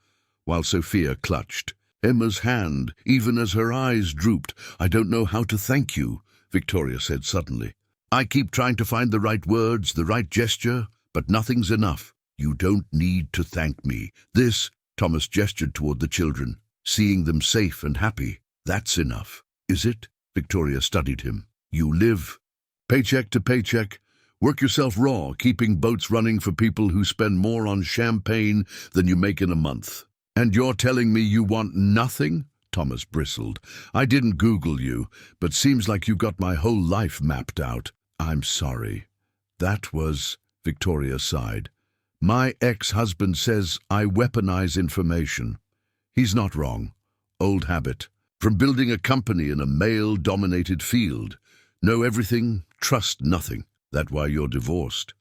while Sophia clutched Emma's hand, even as her eyes drooped. "I don't know how to thank you," Victoria said suddenly. "I keep trying to find the right words, the right gesture, but nothing's enough." "You don't need to thank me. This," Thomas gestured toward the children, "seeing them safe and happy, that's enough." "Is it?" Victoria studied him. "You live paycheck to paycheck, work yourself raw, keeping boats running for people who spend more on champagne than you make in a month. And you're telling me you want nothing?" Thomas bristled. "I didn't Google you, but seems like you got my whole life mapped out." "I'm sorry." "That was," Victoria sighed. "My ex-husband says I weaponize information. He's not wrong. Old habit. From building a company in a male-dominated field. Know everything, trust nothing. That why you're divorced,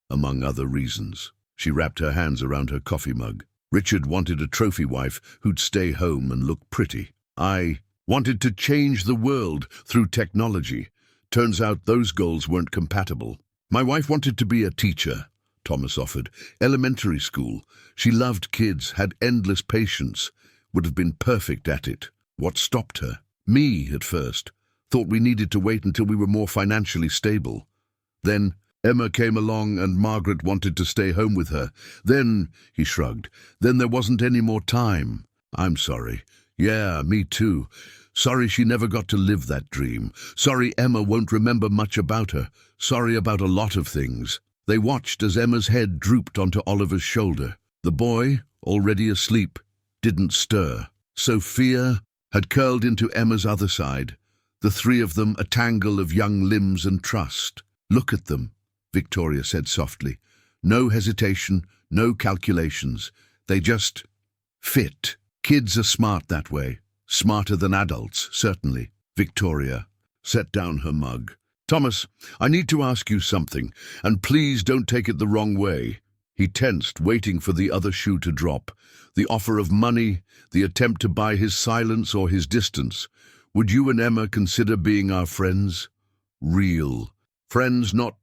among other reasons." She wrapped her hands around her coffee mug. "Richard wanted a trophy wife who'd stay home and look pretty. I wanted to change the world through technology. Turns out those goals weren't compatible. My wife wanted to be a teacher," Thomas offered. "Elementary school. She loved kids, had endless patience, would have been perfect at it. What stopped her? Me, at first. Thought we needed to wait until we were more financially stable. Then Emma came along and Margaret wanted to stay home with her. Then," he shrugged, "then there wasn't any more time. I'm sorry. Yeah, me too. Sorry she never got to live that dream. Sorry Emma won't remember much about her. Sorry about a lot of things." They watched as Emma's head drooped onto Oliver's shoulder. The boy, already asleep, didn't stir. Sophia had curled into Emma's other side, the 3 of them a tangle of young limbs and trust. "Look at them," Victoria said softly. "No hesitation, no calculations. They just fit. Kids are smart that way. Smarter than adults, certainly." Victoria set down her mug. "Thomas, I need to ask you something, and please don't take it the wrong way." He tensed, waiting for the other shoe to drop. The offer of money, the attempt to buy his silence or his distance. "Would you and Emma consider being our friends? Real friends, not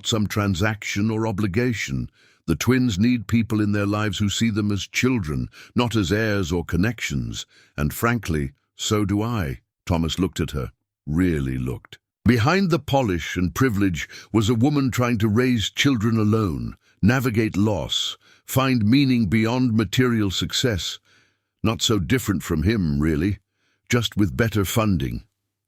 some transaction or obligation. The twins need people in their lives who see them as children, not as heirs or connections. And frankly, so do I." Thomas looked at her, really looked. Behind the polish and privilege was a woman trying to raise children alone, navigate loss, find meaning beyond material success. Not so different from him, really, just with better funding.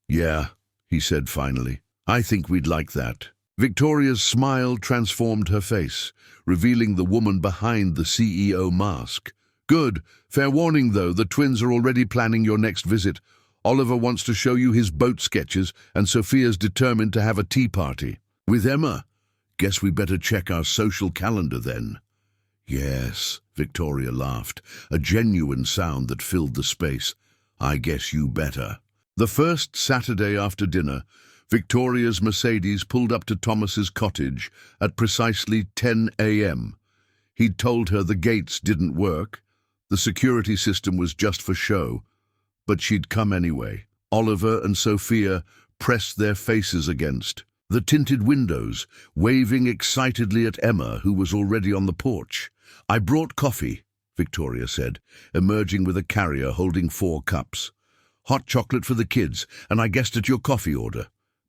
"Yeah," he said finally. "I think we'd like that." Victoria's smile transformed her face, revealing the woman behind the CEO mask. "Good. Fair warning, though, the twins are already planning your next visit. Oliver wants to show you his boat sketches, and Sophia's determined to have a tea party. With Emma? Guess we better check our social calendar then." "Yes," Victoria laughed, a genuine sound that filled the space. "I guess you better." The first Saturday after dinner, Victoria's Mercedes pulled up to Thomas's cottage at precisely 10 a.m. He'd told her the gates didn't work. The security system was just for show. But she'd come anyway. Oliver and Sophia pressed their faces against the tinted windows, waving excitedly at Emma, who was already on the porch. "I brought coffee," Victoria said, emerging with a carrier holding 4 cups. "Hot chocolate for the kids, and I guessed at your coffee order.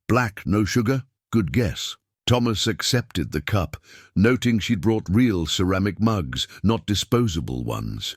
Black, no sugar? Good guess." Thomas accepted the cup, noting she'd brought real ceramic mugs, not disposable ones.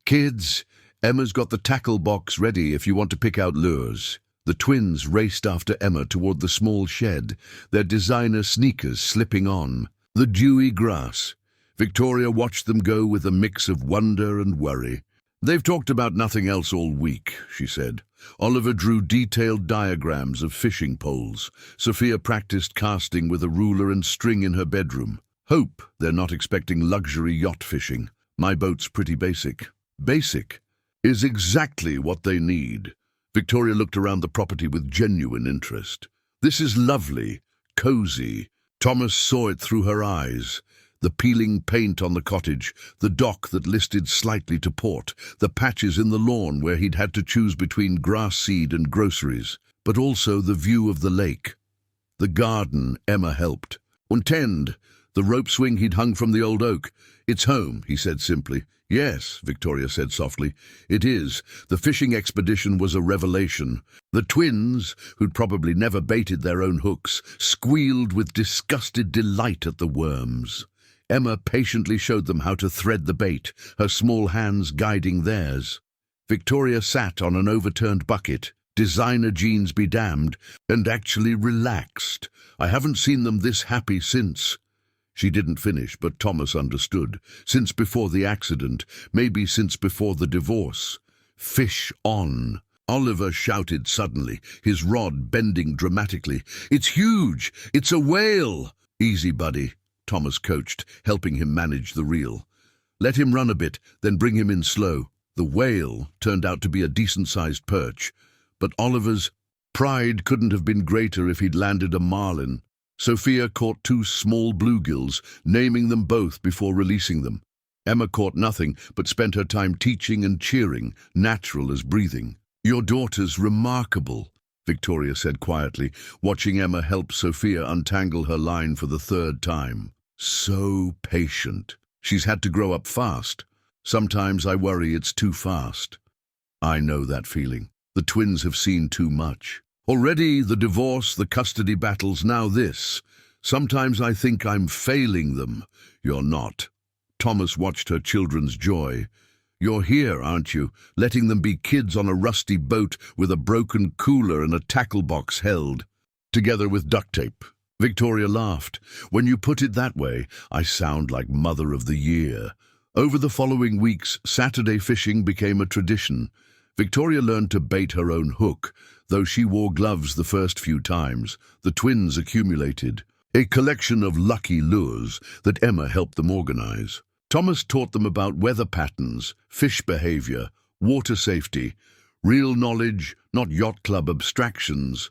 "Kids, Emma's got the tackle box ready if you want to pick out lures." The twins raced after Emma toward the small shed, their designer sneakers slipping on. The dewy grass. Victoria watched them go with a mix of wonder and worry. "They've talked about nothing else all week," she said. Oliver drew detailed diagrams of fishing poles. Sophia practiced casting with a ruler and string in her bedroom. "Hope they're not expecting luxury yacht fishing. My boat's pretty basic." "Basic is exactly what they need." Victoria looked around the property with genuine interest. "This is lovely, cozy." Thomas saw it through her eyes. The peeling paint on the cottage, the dock that listed slightly to port, the patches in the lawn where he'd had to choose between grass seed and groceries, but also the view of the lake. The garden Emma helped. "Und tend, the rope swing he'd hung from the old oak. It's home," he said simply. "Yes," Victoria said softly, "it is. The fishing expedition was a revelation." The twins, who'd probably never baited their own hooks, squealed with disgusted delight at the worms. Emma patiently showed them how to thread the bait, her small hands guiding theirs. Victoria sat on an overturned bucket, designer jeans be damned, and actually relaxed. "I haven't seen them this happy since." She didn't finish, but Thomas understood. Since before the accident, maybe since before the divorce. "Fish on." Oliver shouted suddenly, his rod bending dramatically. "It's huge! It's a whale!" "Easy, buddy," Thomas coached, helping him manage the reel. "Let him run a bit, then bring him in slow." The whale turned out to be a decent-sized perch, but Oliver's pride couldn't have been greater if he'd landed a marlin. Sophia caught 2 small bluegills, naming them both before releasing them. Emma caught nothing, but spent her time teaching and cheering, natural as breathing. "Your daughter's remarkable," Victoria said quietly, watching Emma help Sophia untangle her line for the 3rd time. "So patient. She's had to grow up fast. Sometimes I worry it's too fast." "I know that feeling. The twins have seen too much. Already the divorce, the custody battles, now this. Sometimes I think I'm failing them." "You're not." Thomas watched her children's joy. "You're here, aren't you, letting them be kids on a rusty boat with a broken cooler and a tackle box held together with duct tape." Victoria laughed. "When you put it that way, I sound like Mother of the Year." Over the following weeks, Saturday fishing became a tradition. Victoria learned to bait her own hook, though she wore gloves the first few times. The twins accumulated a collection of lucky lures that Emma helped them organize. Thomas taught them about weather patterns, fish behavior, water safety, real knowledge, not yacht club abstractions.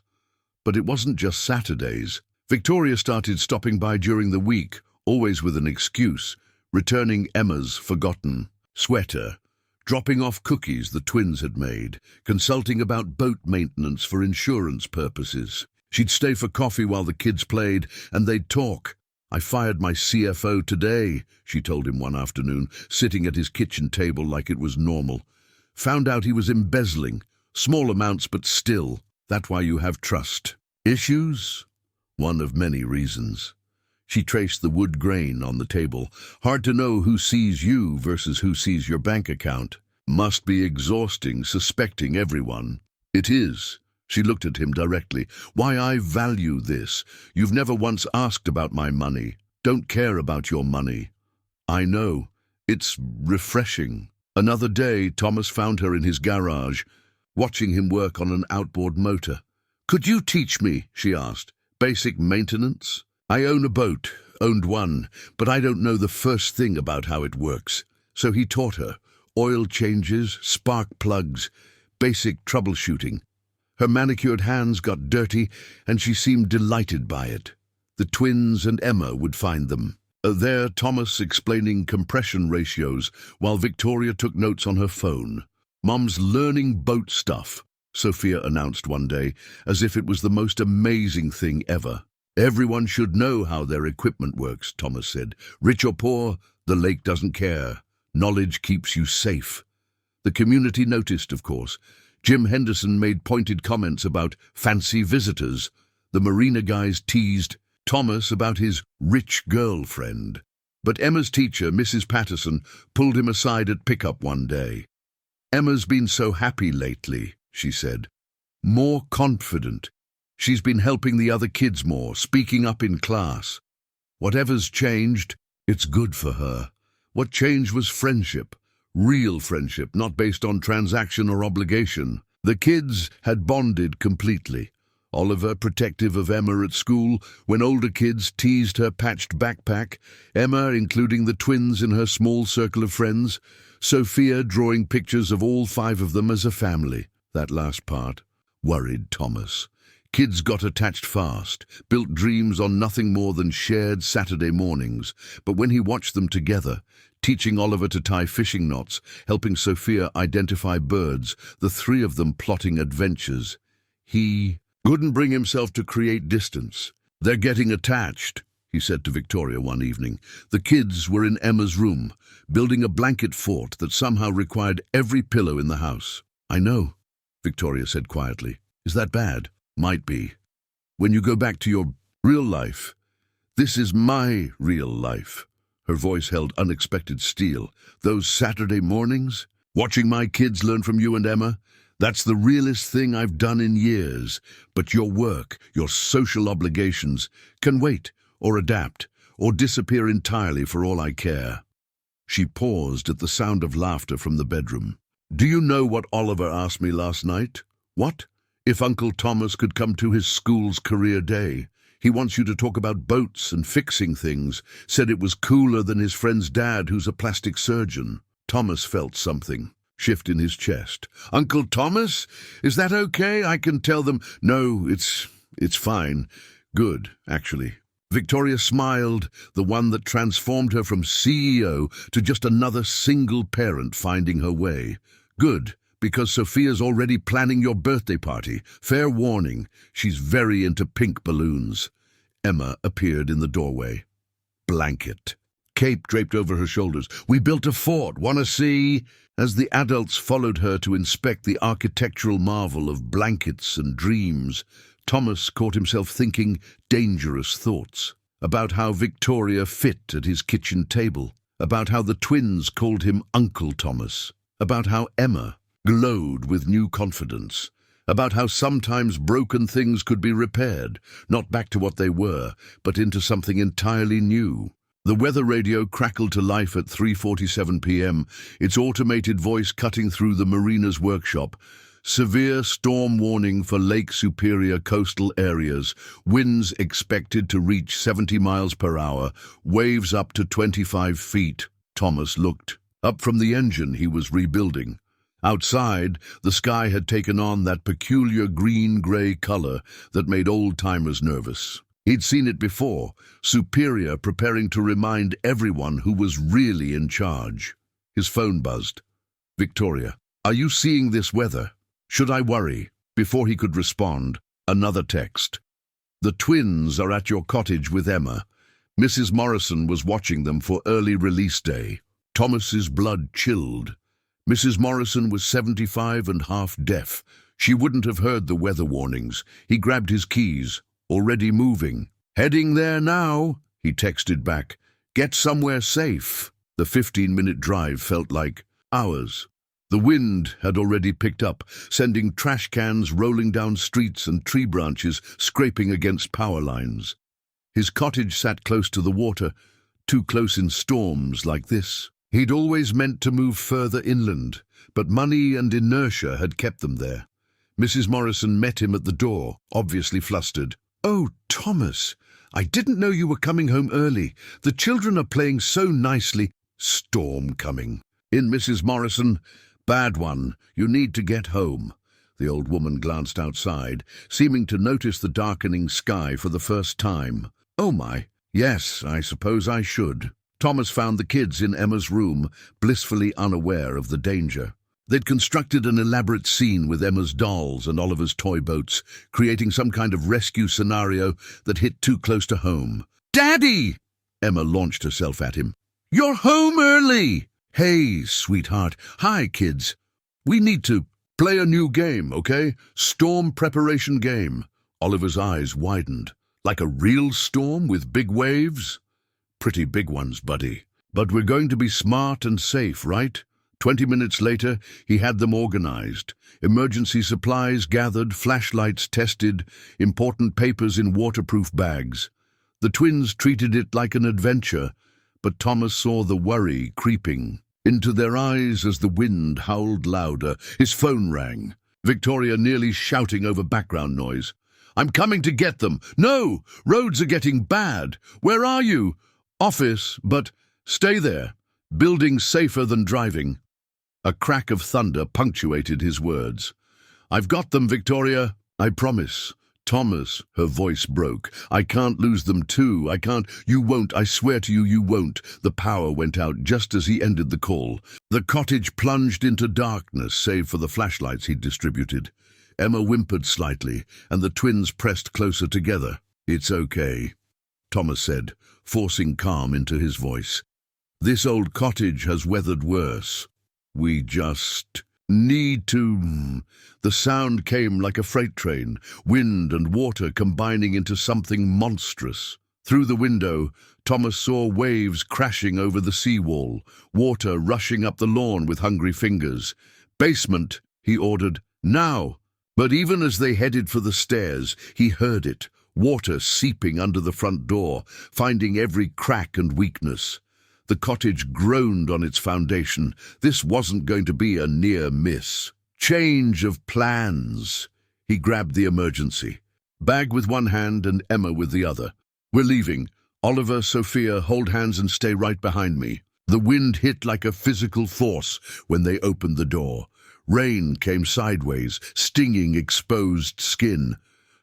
But it wasn't just Saturdays. Victoria started stopping by during the week, always with an excuse, returning Emma's forgotten sweater, dropping off cookies the twins had made, consulting about boat maintenance for insurance purposes. She'd stay for coffee while the kids played, and they'd talk. "I fired my CFO today," she told him one afternoon, sitting at his kitchen table like it was normal. "Found out he was embezzling. Small amounts, but still. That's why you have trust." Issues? One of many reasons. She traced the wood grain on the table. Hard to know who sees you versus who sees your bank account. Must be exhausting, suspecting everyone. It is. She looked at him directly. Why I value this. You've never once asked about my money. Don't care about your money. I know. It's refreshing. Another day, Thomas found her in his garage, watching him work on an outboard motor. Could you teach me, she asked, basic maintenance? I own a boat, owned one, but I don't know the first thing about how it works. So he taught her. Oil changes, spark plugs, basic troubleshooting. Her manicured hands got dirty, and she seemed delighted by it. The twins and Emma would find them. There, Thomas explaining compression ratios, while Victoria took notes on her phone. Mum's learning boat stuff, Sophia announced one day, as if it was the most amazing thing ever. Everyone should know how their equipment works, Thomas said. Rich or poor, the lake doesn't care. Knowledge keeps you safe. The community noticed, of course. Jim Henderson made pointed comments about fancy visitors. The marina guys teased Thomas about his rich girlfriend. But Emma's teacher, Mrs. Patterson, pulled him aside at pickup one day. Emma's been so happy lately, she said. More confident. She's been helping the other kids more, speaking up in class. Whatever's changed, it's good for her. What changed was friendship. Real friendship, not based on transaction or obligation. The kids had bonded completely. Oliver, protective of Emma at school, when older kids teased her patched backpack, Emma including the twins in her small circle of friends, Sophia drawing pictures of all 5 of them as a family. That last part worried Thomas. Kids got attached fast, built dreams on nothing more than shared Saturday mornings, but when he watched them together, teaching Oliver to tie fishing knots, helping Sophia identify birds, the 3 of them plotting adventures, he couldn't bring himself to create distance. They're getting attached, he said to Victoria one evening. The kids were in Emma's room, building a blanket fort that somehow required every pillow in the house. I know, Victoria said quietly. Is that bad? Might be. When you go back to your real life, this is my real life. Her voice held unexpected steel. Those Saturday mornings, watching my kids learn from you and Emma, that's the realest thing I've done in years. But your work, your social obligations, can wait, or adapt, or disappear entirely for all I care. She paused at the sound of laughter from the bedroom. Do you know what Oliver asked me last night? What? If Uncle Thomas could come to his school's career day. He wants you to talk about boats and fixing things. Said it was cooler than his friend's dad, who's a plastic surgeon. Thomas felt something shift in his chest. Uncle Thomas? Is that okay? I can tell them. No, it's fine. Good, actually. Victoria smiled, the one that transformed her from CEO to just another single parent finding her way. Good, because Sophia's already planning your birthday party. Fair warning, she's very into pink balloons. Emma appeared in the doorway. Blanket. Cape draped over her shoulders. We built a fort. Wanna see? As the adults followed her to inspect the architectural marvel of blankets and dreams, Thomas caught himself thinking dangerous thoughts. About how Victoria fit at his kitchen table. About how the twins called him Uncle Thomas. About how Emma glowed with new confidence. About how sometimes broken things could be repaired, not back to what they were, but into something entirely new. The weather radio crackled to life at 3:47 p.m., its automated voice cutting through the marina's workshop. Severe storm warning for Lake Superior coastal areas. Winds expected to reach 70 miles per hour. Waves up to 25 feet. Thomas looked. Up from the engine he was rebuilding. Outside, the sky had taken on that peculiar green-gray color that made old-timers nervous. He'd seen it before, Superior preparing to remind everyone who was really in charge. His phone buzzed. Victoria, are you seeing this weather? Should I worry? Before he could respond, another text. The twins are at your cottage with Emma. Mrs. Morrison was watching them for early release day. Thomas's blood chilled. Mrs. Morrison was 75 and half deaf. She wouldn't have heard the weather warnings. He grabbed his keys. Already moving. "Heading there now," he texted back. "Get somewhere safe." The 15-minute drive felt like hours. The wind had already picked up, sending trash cans rolling down streets and tree branches scraping against power lines. His cottage sat close to the water, too close in storms like this. He'd always meant to move further inland, but money and inertia had kept them there. Mrs. Morrison met him at the door, obviously flustered. "Oh, Thomas, I didn't know you were coming home early. The children are playing so nicely." "Storm coming." "In, Mrs. Morrison. Bad one. You need to get home." The old woman glanced outside, seeming to notice the darkening sky for the first time. "Oh my, yes, I suppose I should." Thomas found the kids in Emma's room, blissfully unaware of the danger. They'd constructed an elaborate scene with Emma's dolls and Oliver's toy boats, creating some kind of rescue scenario that hit too close to home. "Daddy!" Emma launched herself at him. "You're home early!" "Hey, sweetheart. Hi, kids. We need to play a new game, okay? Storm preparation game." Oliver's eyes widened. "Like a real storm with big waves?" "Pretty big ones, buddy. But we're going to be smart and safe, right?" 20 minutes later, he had them organized. Emergency supplies gathered, flashlights tested, important papers in waterproof bags. The twins treated it like an adventure, but Thomas saw the worry creeping into their eyes as the wind howled louder. His phone rang. Victoria nearly shouting over background noise. "I'm coming to get them. No! Roads are getting bad. Where are you?" "Office, but stay there. Building safer than driving." A crack of thunder punctuated his words. "I've got them, Victoria. I promise." "Thomas," her voice broke. "I can't lose them too. I can't." "You won't. I swear to you, you won't." The power went out just as he ended the call. The cottage plunged into darkness, save for the flashlights he'd distributed. Emma whimpered slightly, and the twins pressed closer together. "It's okay," Thomas said, forcing calm into his voice. "This old cottage has weathered worse. We just need to." The sound came like a freight train, wind and water combining into something monstrous. Through the window, Thomas saw waves crashing over the seawall, water rushing up the lawn with hungry fingers. "Basement," he ordered, "now!" But even as they headed for the stairs, he heard it, water seeping under the front door, finding every crack and weakness. The cottage groaned on its foundation. This wasn't going to be a near miss. Change of plans. He grabbed the emergency. Bag with one hand and Emma with the other. "We're leaving. Oliver, Sophia, hold hands and stay right behind me." The wind hit like a physical force when they opened the door. Rain came sideways, stinging exposed skin.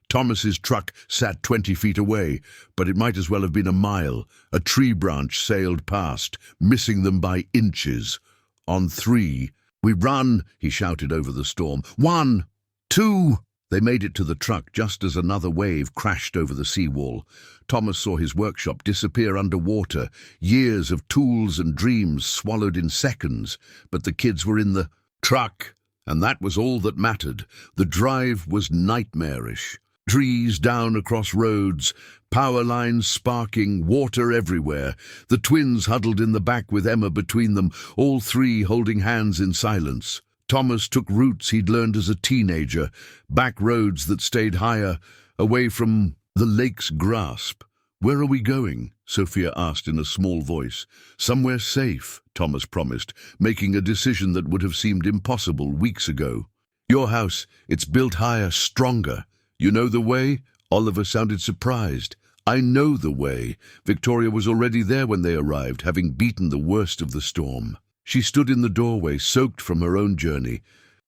Thomas's truck sat 20 feet away, but it might as well have been a mile. A tree branch sailed past, missing them by inches. On 3, "We run," he shouted over the storm. 1, 2. They made it to the truck just as another wave crashed over the seawall. Thomas saw his workshop disappear underwater, years of tools and dreams swallowed in seconds, but the kids were in the truck, and that was all that mattered. The drive was nightmarish. Trees down across roads, power lines sparking, water everywhere. The twins huddled in the back with Emma between them, all three holding hands in silence. Thomas took routes he'd learned as a teenager, back roads that stayed higher, away from the lake's grasp. "Where are we going?" Sophia asked in a small voice. "Somewhere safe," Thomas promised, making a decision that would have seemed impossible weeks ago. "Your house, it's built higher, stronger. You know the way?" Oliver sounded surprised. "I know the way." Victoria was already there when they arrived, having beaten the worst of the storm. She stood in the doorway, soaked from her own journey,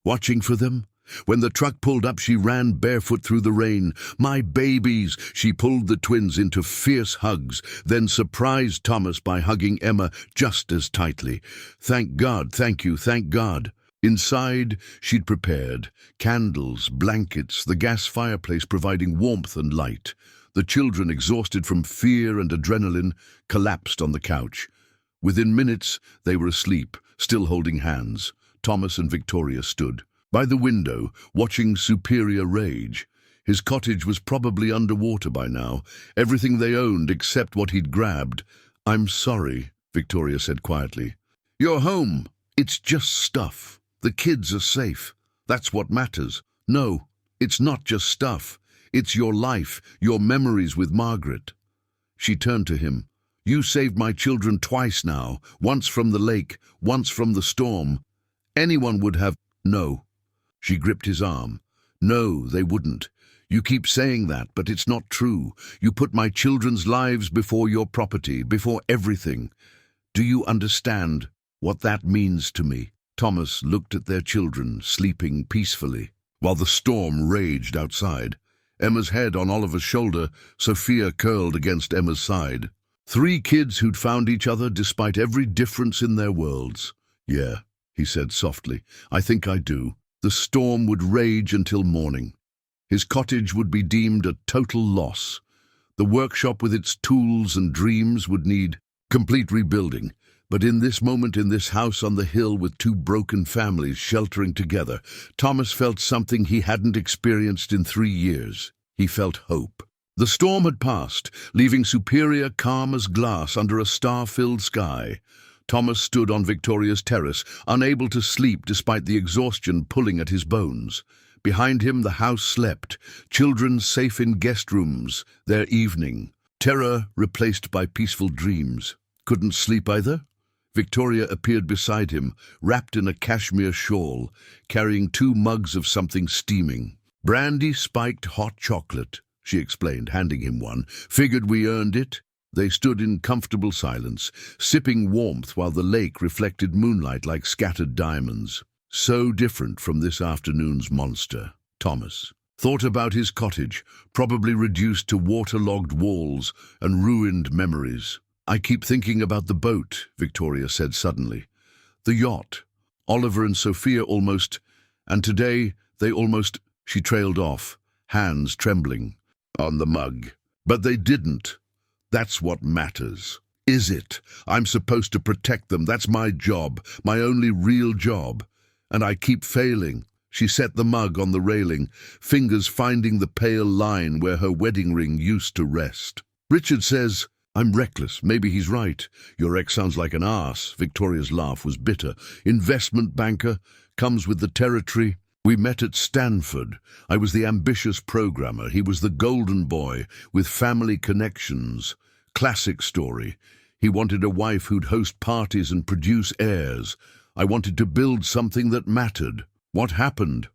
watching for them. When the truck pulled up, she ran barefoot through the rain. "My babies!" She pulled the twins into fierce hugs, then surprised Thomas by hugging Emma just as tightly. "Thank God, thank you, thank God." Inside, she'd prepared candles, blankets, the gas fireplace providing warmth and light. The children, exhausted from fear and adrenaline, collapsed on the couch. Within minutes, they were asleep, still holding hands. Thomas and Victoria stood, by the window, watching Superior rage. His cottage was probably underwater by now, everything they owned except what he'd grabbed. "I'm sorry," Victoria said quietly. "You're home. It's just stuff. The kids are safe. That's what matters." "No, it's not just stuff. It's your life, your memories with Margaret." She turned to him. "You saved my children twice now, once from the lake, once from the storm. Anyone would have—" "No." She gripped his arm. "No, they wouldn't. You keep saying that, but it's not true. You put my children's lives before your property, before everything. Do you understand what that means to me?" Thomas looked at their children, sleeping peacefully, while the storm raged outside. Emma's head on Oliver's shoulder, Sophia curled against Emma's side. 3 kids who'd found each other despite every difference in their worlds. "Yeah," he said softly, "I think I do." The storm would rage until morning. His cottage would be deemed a total loss. The workshop with its tools and dreams would need complete rebuilding. But in this moment, in this house on the hill with 2 broken families sheltering together, Thomas felt something he hadn't experienced in 3 years. He felt hope. The storm had passed, leaving Superior calm as glass under a star-filled sky. Thomas stood on Victoria's terrace, unable to sleep despite the exhaustion pulling at his bones. Behind him the house slept, children safe in guest rooms, their evening. Terror replaced by peaceful dreams. Couldn't sleep either? Victoria appeared beside him, wrapped in a cashmere shawl, carrying 2 mugs of something steaming. "Brandy-spiked hot chocolate," she explained, handing him one. "Figured we earned it." They stood in comfortable silence, sipping warmth while the lake reflected moonlight like scattered diamonds. So different from this afternoon's monster. Thomas thought about his cottage, probably reduced to waterlogged walls and ruined memories. "I keep thinking about the boat," Victoria said suddenly. "The yacht. Oliver and Sophia almost, and today they almost—" She trailed off, hands trembling. "On the mug. But they didn't. That's what matters. Is it? I'm supposed to protect them. That's my job, my only real job. And I keep failing." She set the mug on the railing, fingers finding the pale line where her wedding ring used to rest. "Richard says I'm reckless. Maybe he's right. Your ex sounds like an ass." Victoria's laugh was bitter. "Investment banker, comes with the territory. We met at Stanford. I was the ambitious programmer. He was the golden boy with family connections. Classic story. He wanted a wife who'd host parties and produce heirs. I wanted to build something that mattered. What happened?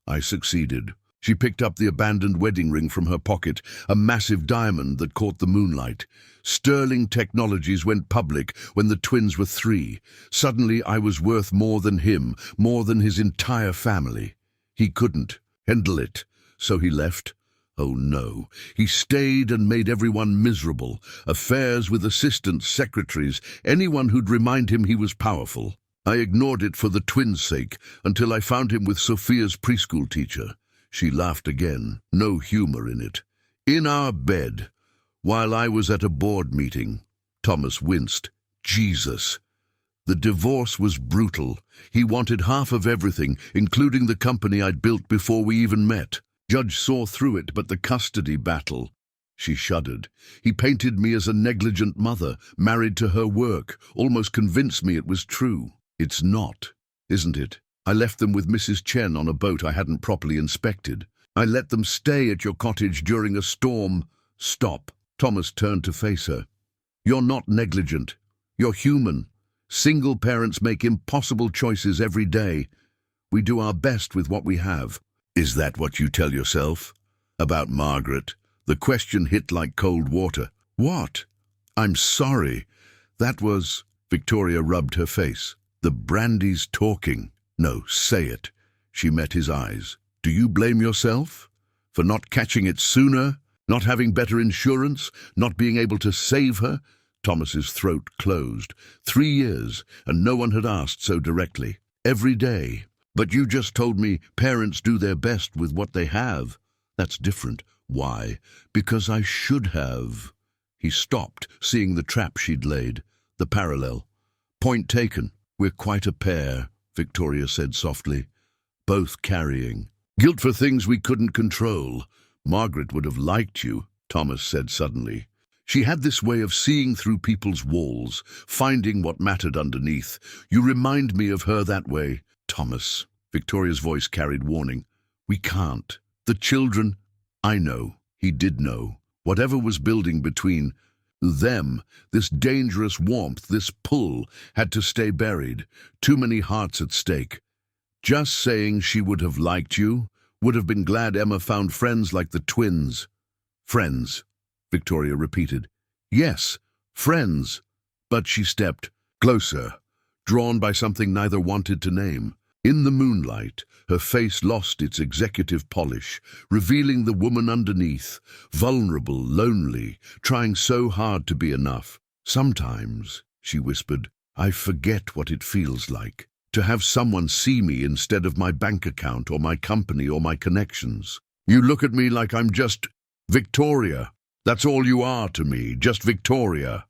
I succeeded." She picked up the abandoned wedding ring from her pocket, a massive diamond that caught the moonlight. "Sterling Technologies went public when the twins were 3. Suddenly I was worth more than him, more than his entire family. He couldn't handle it, so he left. Oh no, he stayed and made everyone miserable. Affairs with assistants, secretaries, anyone who'd remind him he was powerful. I ignored it for the twins' sake, until I found him with Sophia's preschool teacher." She laughed again, no humor in it. "In our bed, while I was at a board meeting." Thomas winced. Jesus. The divorce was brutal. He wanted half of everything, including the company I'd built before we even met. Judge saw through it, but the custody battle. She shuddered. "He painted me as a negligent mother, married to her work, almost convinced me it was true. It's not, isn't it? I left them with Mrs. Chen on a boat I hadn't properly inspected. I let them stay at your cottage during a storm." "Stop." Thomas turned to face her. "You're not negligent. You're human. Single parents make impossible choices every day. We do our best with what we have." "Is that what you tell yourself? About Margaret?" The question hit like cold water. "What?" "I'm sorry. That was—" Victoria rubbed her face. "The brandy's talking." "No, say it." She met his eyes. "Do you blame yourself? For not catching it sooner? Not having better insurance? Not being able to save her?" Thomas's throat closed. 3 years, and no one had asked so directly. "Every day. But you just told me parents do their best with what they have." "That's different." "Why?" "Because I should have." He stopped, seeing the trap she'd laid. The parallel. "Point taken. We're quite a pair," Victoria said softly. both carrying. Guilt for things we couldn't control. Margaret would have liked you, Thomas said suddenly. She had this way of seeing through people's walls, finding what mattered underneath. You remind me of her that way, Thomas. Victoria's voice carried warning. We can't. The children... I know. He did know. Whatever was building between them, this dangerous warmth, this pull, had to stay buried. Too many hearts at stake. Just saying she would have liked you, would have been glad Emma found friends like the twins. Friends, Victoria repeated. Yes, friends. But she stepped closer, drawn by something neither wanted to name. In the moonlight, her face lost its executive polish, revealing the woman underneath, vulnerable, lonely, trying so hard to be enough. Sometimes, she whispered, I forget what it feels like. To have someone see me instead of my bank account or my company or my connections. You look at me like I'm just Victoria. That's all you are to me, just Victoria.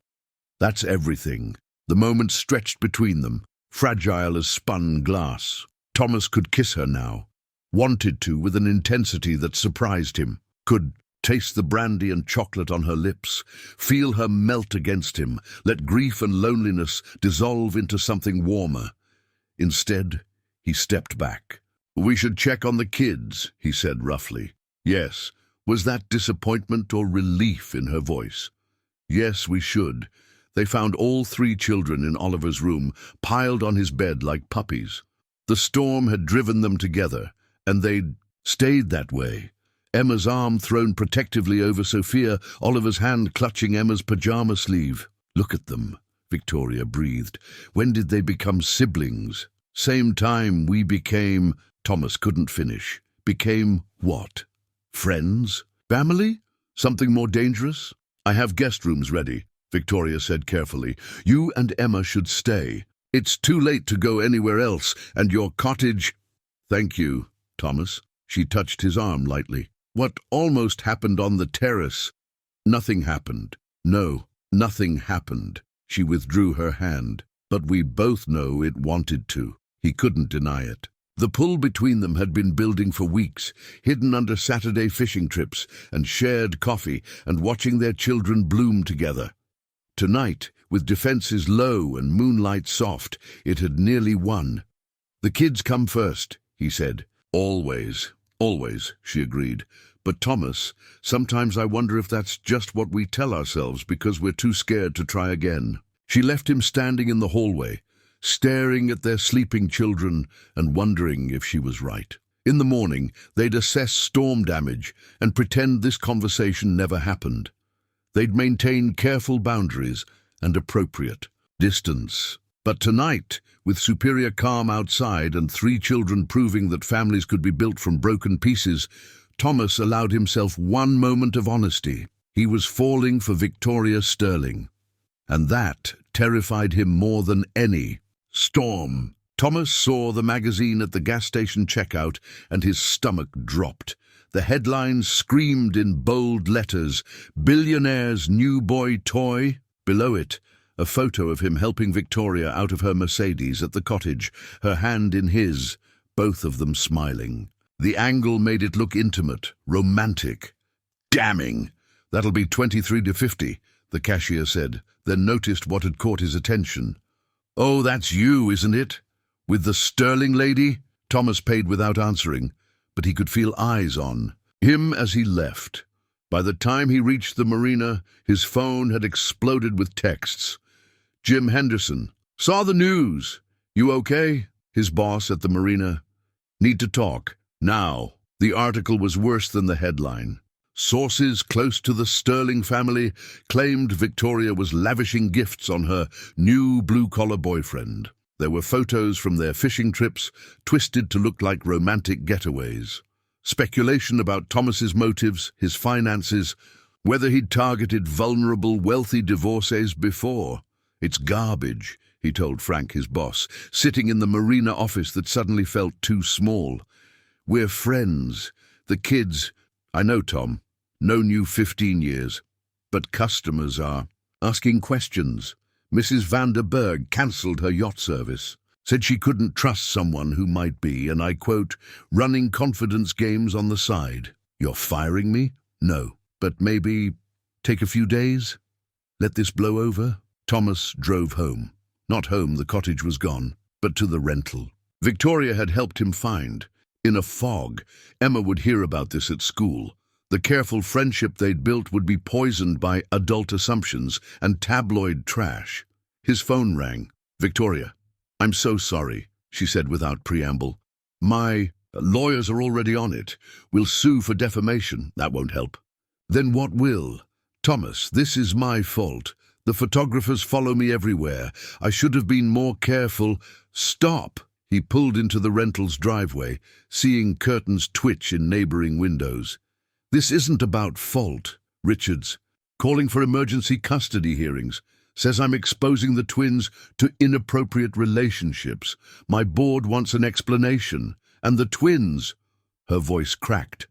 That's everything. The moment stretched between them, fragile as spun glass. Thomas could kiss her now. Wanted to with an intensity that surprised him. Could taste the brandy and chocolate on her lips, feel her melt against him, let grief and loneliness dissolve into something warmer. Instead, he stepped back. We should check on the kids, he said roughly. Yes. Was that disappointment or relief in her voice? Yes, we should. They found all 3 children in Oliver's room, piled on his bed like puppies. The storm had driven them together, and they'd stayed that way. Emma's arm thrown protectively over Sophia, Oliver's hand clutching Emma's pajama sleeve. Look at them, Victoria breathed. When did they become siblings? Same time we became... Thomas couldn't finish. Became what? Friends? Family? Something more dangerous? I have guest rooms ready, Victoria said carefully. You and Emma should stay. It's too late to go anywhere else, and your cottage... Thank you, Thomas. She touched his arm lightly. What almost happened on the terrace? Nothing happened. No, nothing happened. She withdrew her hand. But we both know it wanted to. He couldn't deny it. The pull between them had been building for weeks, hidden under Saturday fishing trips and shared coffee and watching their children bloom together. Tonight, with defenses low and moonlight soft, it had nearly won. The kids come first, he said. Always, always, she agreed. But Thomas, sometimes I wonder if that's just what we tell ourselves because we're too scared to try again. She left him standing in the hallway, staring at their sleeping children and wondering if she was right. In the morning, they'd assess storm damage and pretend this conversation never happened. They'd maintain careful boundaries and appropriate distance. But tonight, with superior calm outside and 3 children proving that families could be built from broken pieces, Thomas allowed himself one moment of honesty. He was falling for Victoria Sterling. And that terrified him more than any storm. Thomas saw the magazine at the gas station checkout and his stomach dropped. The headlines screamed in bold letters, "Billionaire's new boy toy." Below it, a photo of him helping Victoria out of her Mercedes at the cottage, her hand in his, both of them smiling. The angle made it look intimate, romantic. Damning! That'll be 23 to 50, the cashier said, then noticed what had caught his attention. Oh, that's you, isn't it? With the Sterling lady? Thomas paid without answering, but he could feel eyes on him as he left. By the time he reached the marina, his phone had exploded with texts. Jim Henderson. Saw the news. You okay? His boss at the marina. Need to talk. Now. The article was worse than the headline. Sources close to the Sterling family claimed Victoria was lavishing gifts on her new blue-collar boyfriend. There were photos from their fishing trips, twisted to look like romantic getaways. Speculation about Thomas's motives, his finances, whether he'd targeted vulnerable, wealthy divorcees before. It's garbage, he told Frank, his boss, sitting in the marina office that suddenly felt too small. We're friends. The kids... I know, Tom. Known you 15 years. But customers are asking questions. Mrs. van der Berg cancelled her yacht service. Said she couldn't trust someone who might be, and I quote, running confidence games on the side. You're firing me? No. But maybe take a few days? Let this blow over? Thomas drove home. Not home, the cottage was gone, but to the rental. Victoria had helped him find. In a fog, Emma would hear about this at school. The careful friendship they'd built would be poisoned by adult assumptions and tabloid trash. His phone rang. Victoria, I'm so sorry, she said without preamble. My lawyers are already on it. We'll sue for defamation. That won't help. Then what will? Thomas, this is my fault. The photographers follow me everywhere. I should have been more careful. Stop! He pulled into the rental's driveway, seeing curtains twitch in neighboring windows. This isn't about fault. Richards, calling for emergency custody hearings, says I'm exposing the twins to inappropriate relationships. My board wants an explanation. And the twins. Her voice cracked.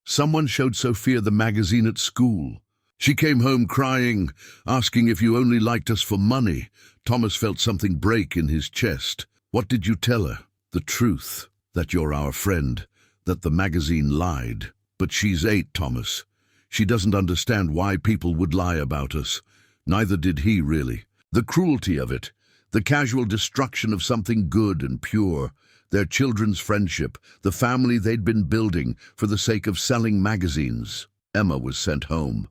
Someone showed Sophia the magazine at school. She came home crying, asking if you only liked us for money. Thomas felt something break in his chest. What did you tell her? The truth, that you're our friend, that the magazine lied. But she's 8, Thomas. She doesn't understand why people would lie about us. Neither did he, really. The cruelty of it, the casual destruction of something good and pure, their children's friendship, the family they'd been building for the sake of selling magazines. Emma was sent home.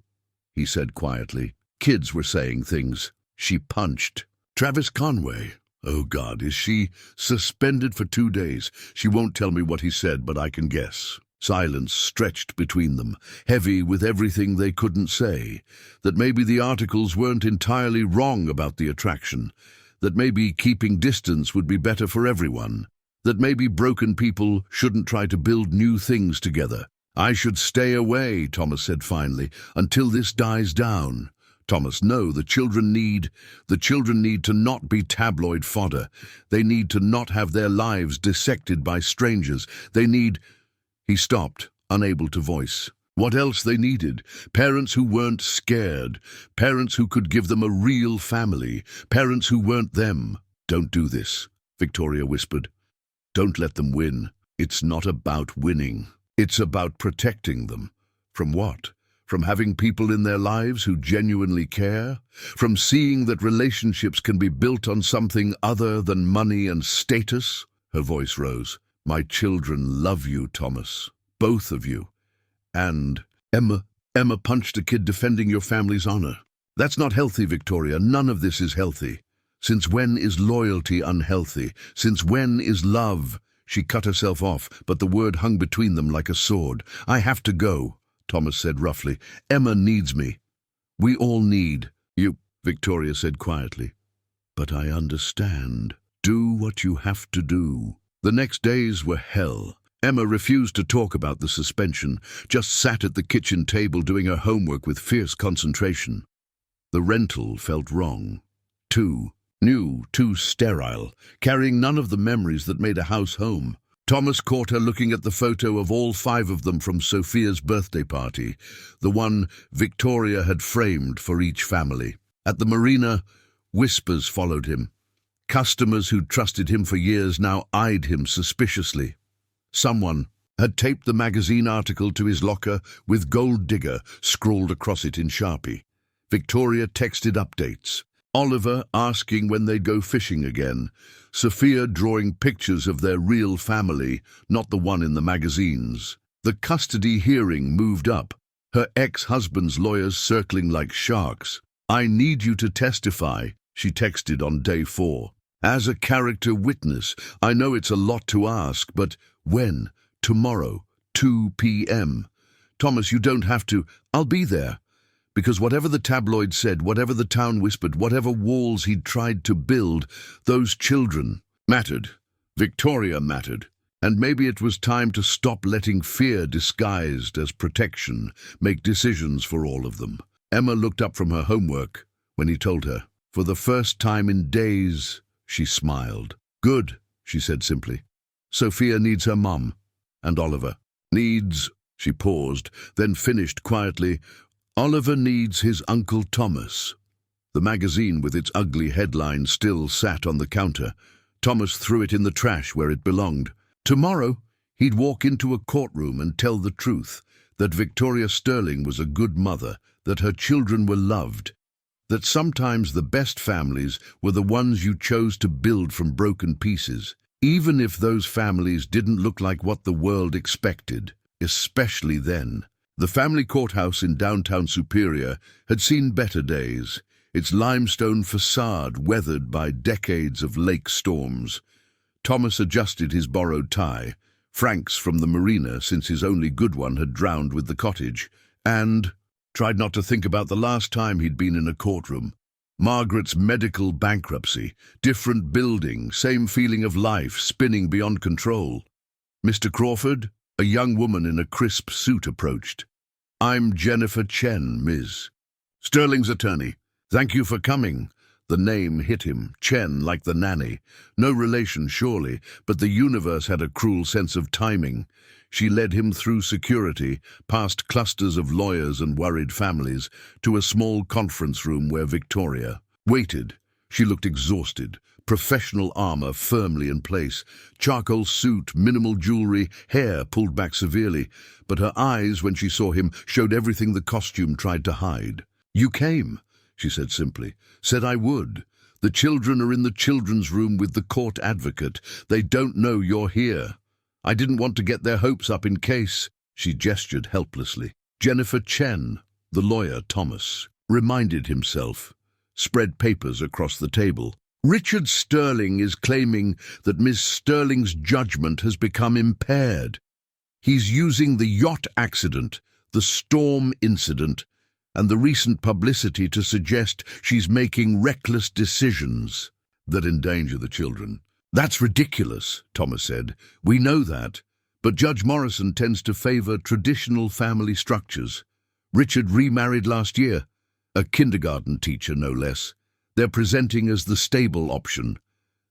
He said quietly. Kids were saying things. She punched. Travis Conway. Oh God, is she suspended for 2 days? She won't tell me what he said, but I can guess. Silence stretched between them, heavy with everything they couldn't say. That maybe the articles weren't entirely wrong about the attraction. That maybe keeping distance would be better for everyone. That maybe broken people shouldn't try to build new things together. I should stay away, Thomas said finally, until this dies down. Thomas, no, the children need to not be tabloid fodder. They need to not have their lives dissected by strangers. He stopped, unable to voice. What else they needed? Parents who weren't scared. Parents who could give them a real family. Parents who weren't them. Don't do this, Victoria whispered. Don't let them win. It's not about winning. It's about protecting them. From what? From having people in their lives who genuinely care? From seeing that relationships can be built on something other than money and status? Her voice rose. My children love you, Thomas. Both of you. And Emma punched a kid defending your family's honor. That's not healthy, Victoria. None of this is healthy. Since when is loyalty unhealthy? Since when is love? She cut herself off, but the word hung between them like a sword. I have to go, Thomas said roughly. Emma needs me. We all need you, Victoria said quietly. But I understand. Do what you have to do. The next days were hell. Emma refused to talk about the suspension, just sat at the kitchen table doing her homework with fierce concentration. The rental felt wrong. Too new, too sterile, carrying none of the memories that made a house home. Thomas caught her looking at the photo of all 5 of them from Sophia's birthday party, the one Victoria had framed for each family. At the marina, whispers followed him. Customers who'd trusted him for years now eyed him suspiciously. Someone had taped the magazine article to his locker with "Gold Digger" scrawled across it in Sharpie. Victoria texted updates. Oliver asking when they'd go fishing again. Sophia drawing pictures of their real family, not the one in the magazines. The custody hearing moved up, her ex-husband's lawyers circling like sharks. I need you to testify, she texted on day 4. As a character witness, I know it's a lot to ask, but when? Tomorrow, 2 p.m. Thomas, you don't have to. I'll be there. Because whatever the tabloid said, whatever the town whispered, whatever walls he'd tried to build, those children mattered. Victoria mattered. And maybe it was time to stop letting fear disguised as protection make decisions for all of them. Emma looked up from her homework when he told her. For the first time in days, she smiled. Good, she said simply. Sophia needs her mum. And Oliver needs, she paused, then finished quietly, Oliver needs his Uncle Thomas. The magazine with its ugly headline still sat on the counter. Thomas threw it in the trash where it belonged. Tomorrow, he'd walk into a courtroom and tell the truth, that Victoria Sterling was a good mother, that her children were loved, that sometimes the best families were the ones you chose to build from broken pieces, even if those families didn't look like what the world expected, especially then. The family courthouse in downtown Superior had seen better days, its limestone facade weathered by decades of lake storms. Thomas adjusted his borrowed tie, francs from the marina since his only good one had drowned with the cottage, and tried not to think about the last time he'd been in a courtroom. Margaret's medical bankruptcy, different building, same feeling of life spinning beyond control. Mr. Crawford, a young woman in a crisp suit, approached. "I'm Jennifer Chen, Ms. Sterling's attorney. Thank you for coming." The name hit him, Chen, like the nanny. No relation, surely, but the universe had a cruel sense of timing. She led him through security, past clusters of lawyers and worried families, to a small conference room where Victoria waited. She looked exhausted, professional armor firmly in place, charcoal suit, minimal jewelry, hair pulled back severely, but her eyes, when she saw him, showed everything the costume tried to hide. "You came," she said simply. "Said I would. The children are in the children's room with the court advocate. They don't know you're here. I didn't want to get their hopes up in case." She gestured helplessly. Jennifer Chen, the lawyer Thomas, reminded himself, spread papers across the table. "Richard Sterling is claiming that Miss Sterling's judgment has become impaired. He's using the yacht accident, the storm incident, and the recent publicity to suggest she's making reckless decisions that endanger the children." "That's ridiculous," Thomas said. "We know that, but Judge Morrison tends to favor traditional family structures. Richard remarried last year, a kindergarten teacher no less. They're presenting as the stable option.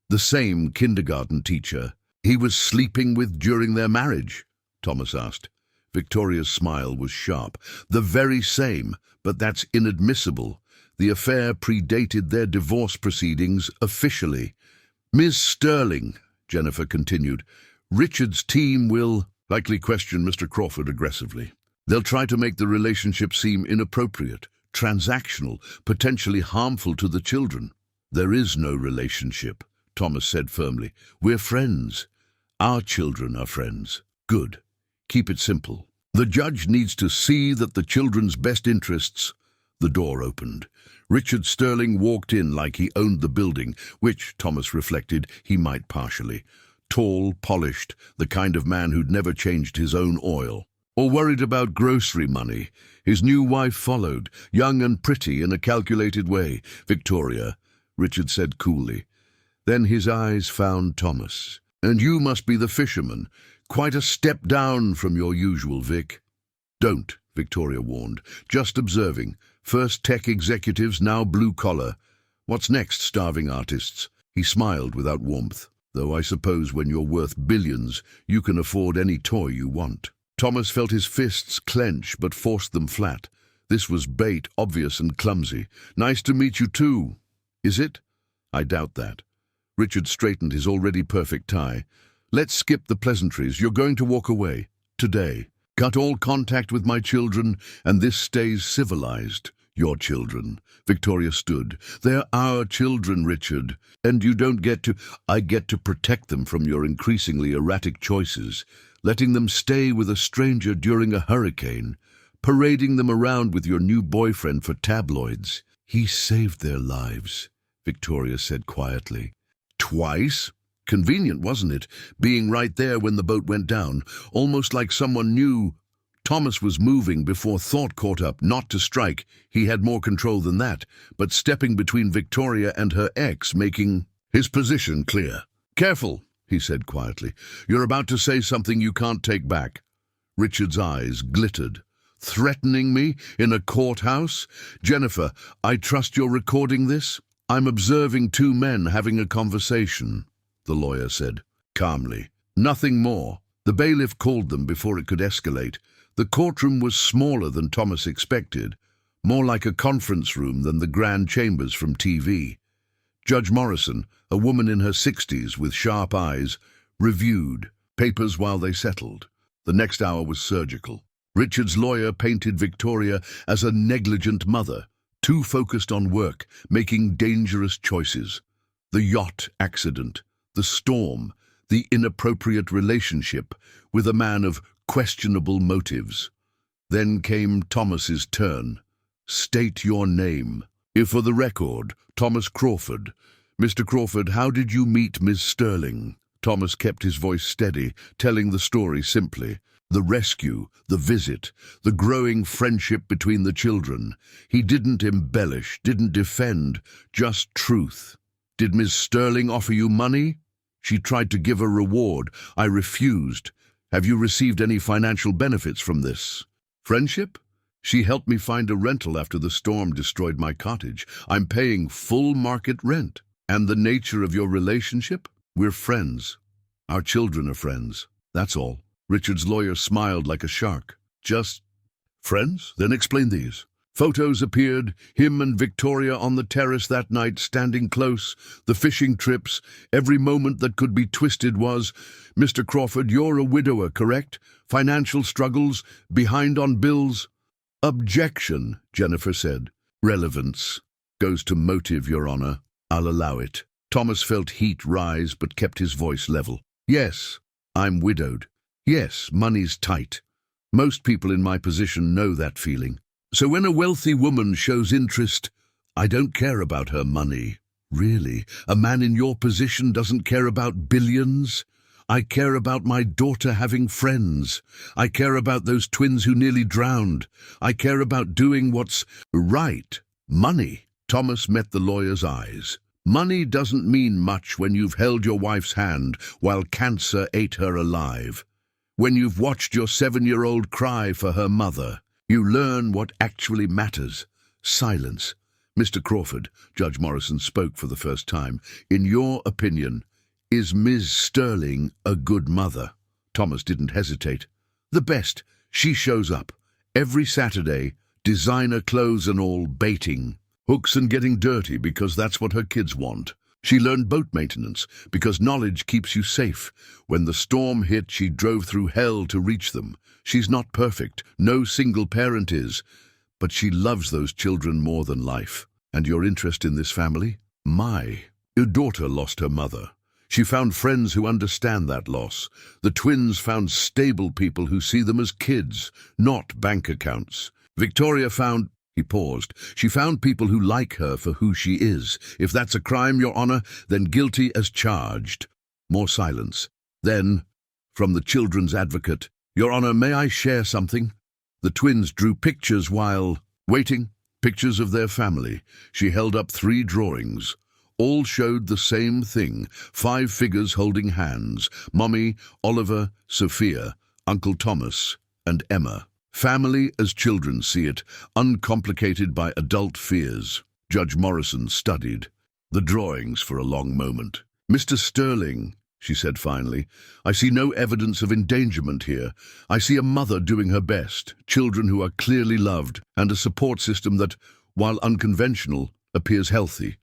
The same kindergarten teacher he was sleeping with during their marriage?" Thomas asked. Victoria's smile was sharp. "The very same, but that's inadmissible. The affair predated their divorce proceedings officially. Ms. Sterling," Jennifer continued, "Richard's team will likely question Mr. Crawford aggressively. They'll try to make the relationship seem inappropriate, transactional, potentially harmful to the children." "There is no relationship," Thomas said firmly. "We're friends. Our children are friends." "Good. Keep it simple. The judge needs to see that the children's best interests." The door opened. Richard Sterling walked in like he owned the building, which, Thomas reflected, he might partially. Tall, polished, the kind of man who'd never changed his own oil or worried about grocery money. His new wife followed, young and pretty in a calculated way. "Victoria," Richard said coolly. Then his eyes found Thomas. "And you must be the fisherman. Quite a step down from your usual, Vic." "Don't," Victoria warned. "Just observing. First tech executives, now blue-collar. What's next, starving artists?" He smiled without warmth. "Though I suppose when you're worth billions, you can afford any toy you want." Thomas felt his fists clench but forced them flat. This was bait, obvious and clumsy. "Nice to meet you too." "Is it?" "I doubt that." Richard straightened his already perfect tie. "Let's skip the pleasantries. You're going to walk away. Today. Cut all contact with my children, and this stays civilized." "Your children." Victoria stood. "They're our children, Richard. And you don't get to—" "I get to protect them from your increasingly erratic choices, letting them stay with a stranger during a hurricane, parading them around with your new boyfriend for tabloids." "He saved their lives," Victoria said quietly. "Twice? Convenient, wasn't it? Being right there when the boat went down, almost like someone knew." Thomas was moving before thought caught up, not to strike. He had more control than that, but stepping between Victoria and her ex, making his position clear. "Careful," he said quietly. "You're about to say something you can't take back." Richard's eyes glittered. "Threatening me in a courthouse? Jennifer, I trust you're recording this?" "I'm observing two men having a conversation," the lawyer said, calmly. "Nothing more." The bailiff called them before it could escalate. The courtroom was smaller than Thomas expected, more like a conference room than the grand chambers from TV. Judge Morrison, a woman in her 60s with sharp eyes, reviewed papers while they settled. The next hour was surgical. Richard's lawyer painted Victoria as a negligent mother, too focused on work, making dangerous choices. The yacht accident, the storm, the inappropriate relationship with a man of questionable motives. Then came Thomas's turn. State your name. If for the record, Thomas Crawford. Mr. Crawford, how did you meet Miss Sterling? Thomas kept his voice steady, telling the story simply. The rescue, the visit, the growing friendship between the children. He didn't embellish, didn't defend, just truth. Did Miss Sterling offer you money? She tried to give a reward. I refused. Have you received any financial benefits from this? Friendship? She helped me find a rental after the storm destroyed my cottage. I'm paying full market rent. And the nature of your relationship? We're friends. Our children are friends. That's all. Richard's lawyer smiled like a shark. Just friends? Then explain these. Photos appeared, him and Victoria on the terrace that night, standing close, the fishing trips. Every moment that could be twisted was, Mr. Crawford, you're a widower, correct? Financial struggles, behind on bills? Objection, Jennifer said. Relevance. Goes to motive, Your Honor. I'll allow it. Thomas felt heat rise but kept his voice level. Yes, I'm widowed. Yes, money's tight. Most people in my position know that feeling. So when a wealthy woman shows interest, I don't care about her money. Really? A man in your position doesn't care about billions? I care about my daughter having friends. I care about those twins who nearly drowned. I care about doing what's right. Money. Thomas met the lawyer's eyes. Money doesn't mean much when you've held your wife's hand while cancer ate her alive. When you've watched your 7-year-old cry for her mother, you learn what actually matters. Silence. Mr. Crawford, Judge Morrison spoke for the first time. In your opinion, is Ms. Sterling a good mother? Thomas didn't hesitate. The best. She shows up. Every Saturday, designer clothes and all, baiting. Hooks and getting dirty because that's what her kids want. She learned boat maintenance because knowledge keeps you safe. When the storm hit, she drove through hell to reach them. She's not perfect. No single parent is. But she loves those children more than life. And your interest in this family? Your daughter lost her mother. She found friends who understand that loss. The twins found stable people who see them as kids, not bank accounts. Victoria found... He paused. She found people who like her for who she is. If that's a crime, Your Honor, then guilty as charged. More silence. Then, from the children's advocate, Your Honor, may I share something? The twins drew pictures while waiting, pictures of their family. She held up 3 drawings. All showed the same thing, 5 figures holding hands. Mommy, Oliver, Sophia, Uncle Thomas, and Emma. Family as children see it, uncomplicated by adult fears. Judge Morrison studied the drawings for a long moment. Mr. Sterling, she said finally, I see no evidence of endangerment here. I see a mother doing her best, children who are clearly loved, and a support system that, while unconventional, appears healthy.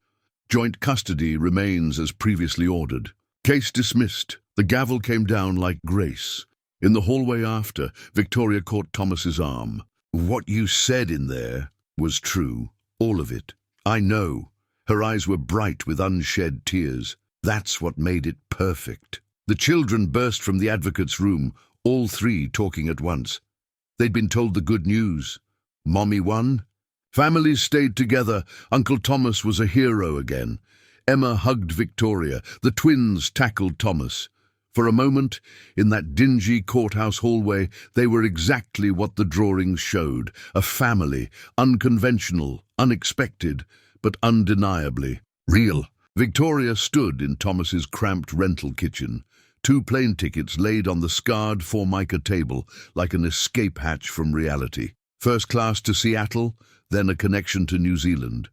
Joint custody remains as previously ordered. Case dismissed. The gavel came down like grace. In the hallway after, Victoria caught Thomas's arm. What you said in there was true, all of it. I know. Her eyes were bright with unshed tears. That's what made it perfect. The children burst from the advocate's room, all 3 talking at once. They'd been told the good news. Mommy won. Families stayed together. Uncle Thomas was a hero again. Emma hugged Victoria. The twins tackled Thomas. For a moment, in that dingy courthouse hallway, they were exactly what the drawings showed. A family, unconventional, unexpected, but undeniably real. Victoria stood in Thomas's cramped rental kitchen, 2 plane tickets laid on the scarred Formica table like an escape hatch from reality. First class to Seattle, then a connection to New Zealand.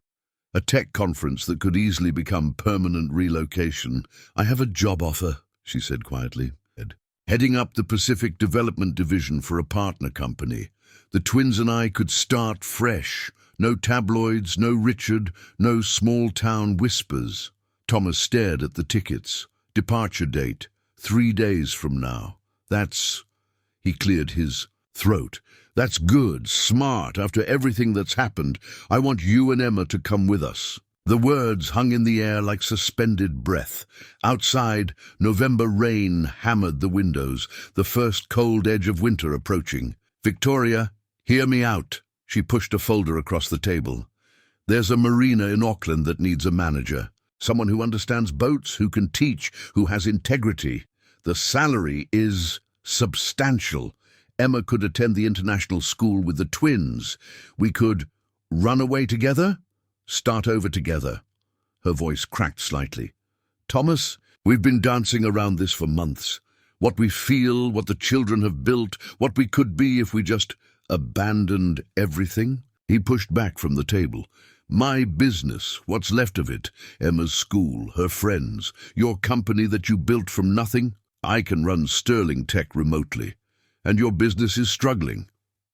A tech conference that could easily become permanent relocation. I have a job offer, she said quietly. Heading up the Pacific Development Division for a partner company. The twins and I could start fresh. No tabloids, no Richard, no small-town whispers. Thomas stared at the tickets. Departure date, 3 days from now. That's... He cleared his throat. That's good, smart, after everything that's happened. I want you and Emma to come with us. The words hung in the air like suspended breath. Outside, November rain hammered the windows, the first cold edge of winter approaching. Victoria, hear me out. She pushed a folder across the table. There's a marina in Auckland that needs a manager. Someone who understands boats, who can teach, who has integrity. The salary is substantial. Emma could attend the international school with the twins. We could run away together, start over together. Her voice cracked slightly. Thomas, we've been dancing around this for months. What we feel, what the children have built, what we could be if we just abandoned everything. He pushed back from the table. My business, what's left of it, Emma's school, her friends, your company that you built from nothing. I can run Sterling Tech remotely. And your business is struggling.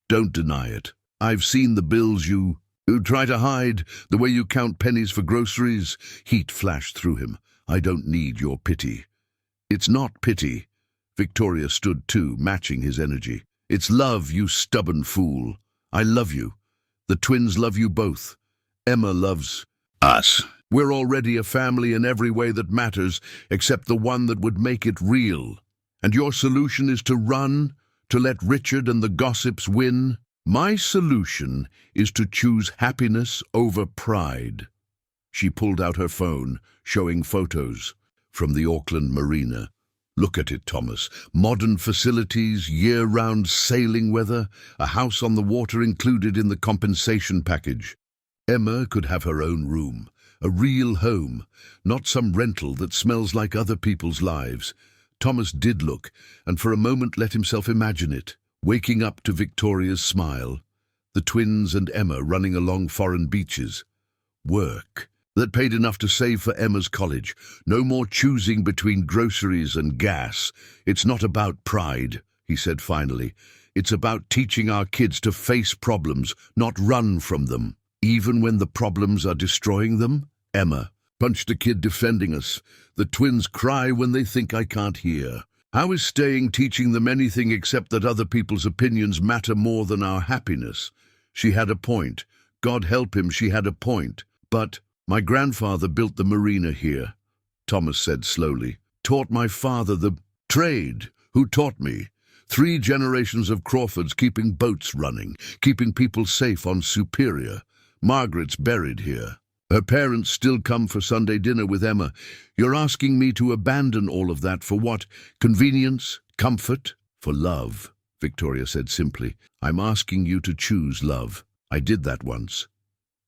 Don't deny it. I've seen the bills you try to hide, the way you count pennies for groceries. Heat flashed through him. I don't need your pity. It's not pity. Victoria stood too, matching his energy. It's love, you stubborn fool. I love you. The twins love you both. Emma loves us. We're already a family in every way that matters, except the one that would make it real. And your solution is to run, to let Richard and the gossips win? My solution is to choose happiness over pride. She pulled out her phone, showing photos from the Auckland marina. Look at it, Thomas. Modern facilities, year-round sailing weather, a house on the water included in the compensation package. Emma could have her own room, a real home, not some rental that smells like other people's lives. Thomas did look, and for a moment let himself imagine it, waking up to Victoria's smile, the twins and Emma running along foreign beaches. Work that paid enough to save for Emma's college. No more choosing between groceries and gas. It's not about pride, he said finally. It's about teaching our kids to face problems, not run from them, even when the problems are destroying them. Emma, punch the kid defending us. The twins cry when they think I can't hear. How is staying teaching them anything except that other people's opinions matter more than our happiness? She had a point. God help him, she had a point. But my grandfather built the marina here, Thomas said slowly. Taught my father the trade. Who taught me? 3 generations of Crawfords keeping boats running, keeping people safe on Superior. Margaret's buried here. Her parents still come for Sunday dinner with Emma. You're asking me to abandon all of that for what? Convenience? Comfort? For love, Victoria said simply. I'm asking you to choose love. I did that once.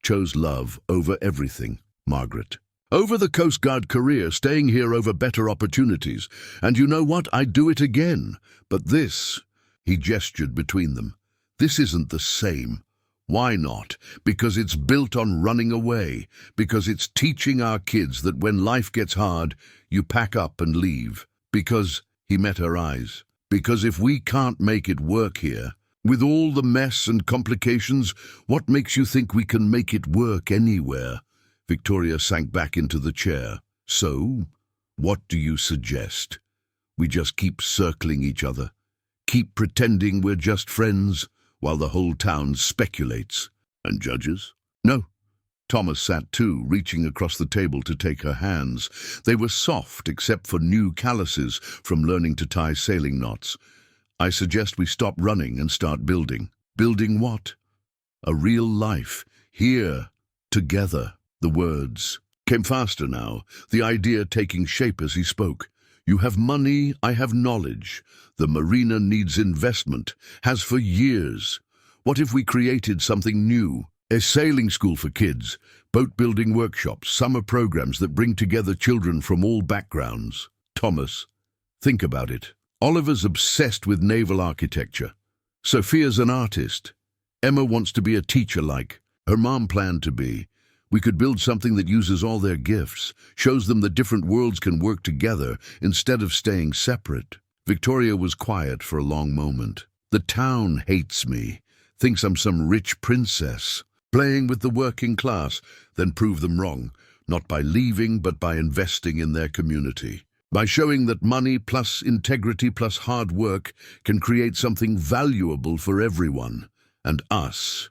Chose love over everything, Margaret. Over the Coast Guard career, staying here over better opportunities. And you know what? I'd do it again. But this, he gestured between them, this isn't the same. Why not? Because it's built on running away. Because it's teaching our kids that when life gets hard, you pack up and leave. Because, he met her eyes, because if we can't make it work here, with all the mess and complications, what makes you think we can make it work anywhere? Victoria sank back into the chair. So, what do you suggest? We just keep circling each other, keep pretending we're just friends, while the whole town speculates and judges? No. Thomas sat too, reaching across the table to take her hands. They were soft except for new calluses from learning to tie sailing knots. I suggest we stop running and start building. Building what? A real life. Here. Together. The words came faster now, the idea taking shape as he spoke. You have money, I have knowledge. The marina needs investment, has for years. What if we created something new? A sailing school for kids, boat-building workshops, summer programs that bring together children from all backgrounds. Thomas, think about it. Oliver's obsessed with naval architecture. Sophia's an artist. Emma wants to be a teacher like her mom planned to be. We could build something that uses all their gifts, shows them that different worlds can work together instead of staying separate. Victoria was quiet for a long moment. The town hates me, thinks I'm some rich princess, playing with the working class, then prove them wrong. not by leaving, but by investing in their community. By showing that money plus integrity plus hard work can create something valuable for everyone. And us.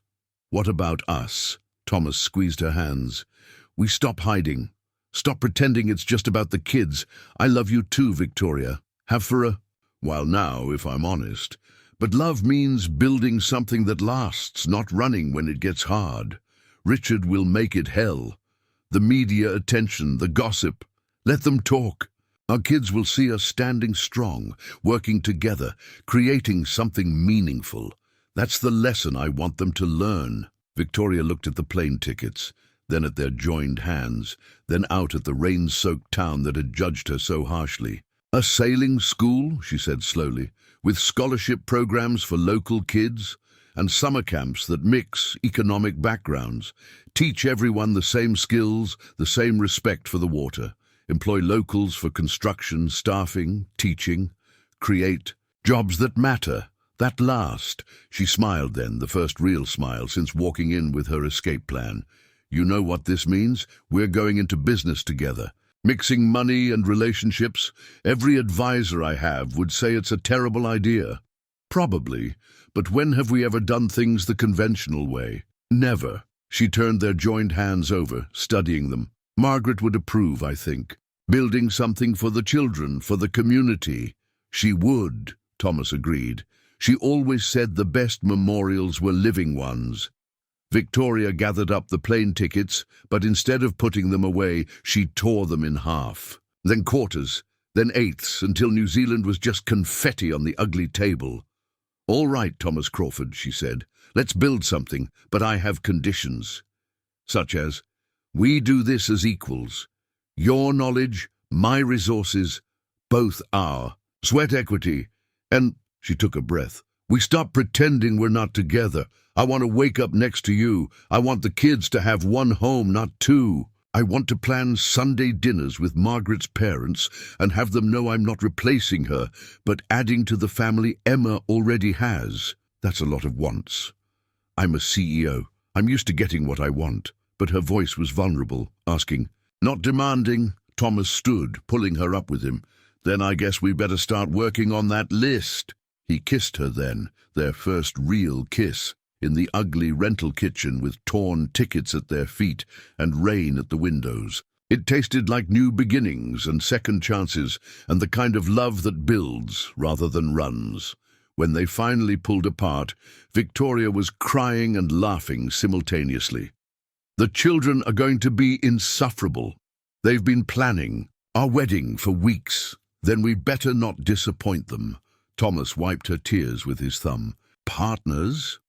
What about us? Thomas squeezed her hands. We stop hiding. Stop pretending it's just about the kids. I love you too, Victoria. Have for a while now, if I'm honest. But love means building something that lasts, not running when it gets hard. Richard will make it hell. The media attention, the gossip. Let them talk. Our kids will see us standing strong, working together, creating something meaningful. That's the lesson I want them to learn. Victoria looked at the plane tickets, then at their joined hands, then out at the rain-soaked town that had judged her so harshly. A sailing school, she said slowly, with scholarship programs for local kids, and summer camps that mix economic backgrounds, teach everyone the same skills, the same respect for the water. Employ locals for construction, staffing, teaching, create jobs that matter, that last. She smiled then, the first real smile since walking in with her escape plan. You know what this means? We're going into business together. Mixing money and relationships. Every advisor I have would say it's a terrible idea. Probably, but when have we ever done things the conventional way? Never. She turned their joined hands over, studying them. Margaret would approve, I think. Building something for the children, for the community. She would, Thomas agreed. She always said the best memorials were living ones. Victoria gathered up the plane tickets, but instead of putting them away, she tore them in half. Then quarters, then eighths, until New Zealand was just confetti on the ugly table. All right, Thomas Crawford, she said. Let's build something, but I have conditions. Such as, we do this as equals. Your knowledge, my resources, both our. Sweat equity. And, she took a breath, we stop pretending we're not together. I want to wake up next to you. I want the kids to have one home, not two. I want to plan Sunday dinners with Margaret's parents and have them know I'm not replacing her, but adding to the family Emma already has. That's a lot of wants. I'm a CEO. I'm used to getting what I want. But her voice was vulnerable, asking, not demanding. Thomas stood, pulling her up with him. Then I guess we better start working on that list. He kissed her then, their first real kiss, in the ugly rental kitchen with torn tickets at their feet and rain at the windows. It tasted like new beginnings and second chances and the kind of love that builds rather than runs. When they finally pulled apart, Victoria was crying and laughing simultaneously. The children are going to be insufferable. They've been planning our wedding for weeks. Then we better not disappoint them. Thomas wiped her tears with his thumb. Partners?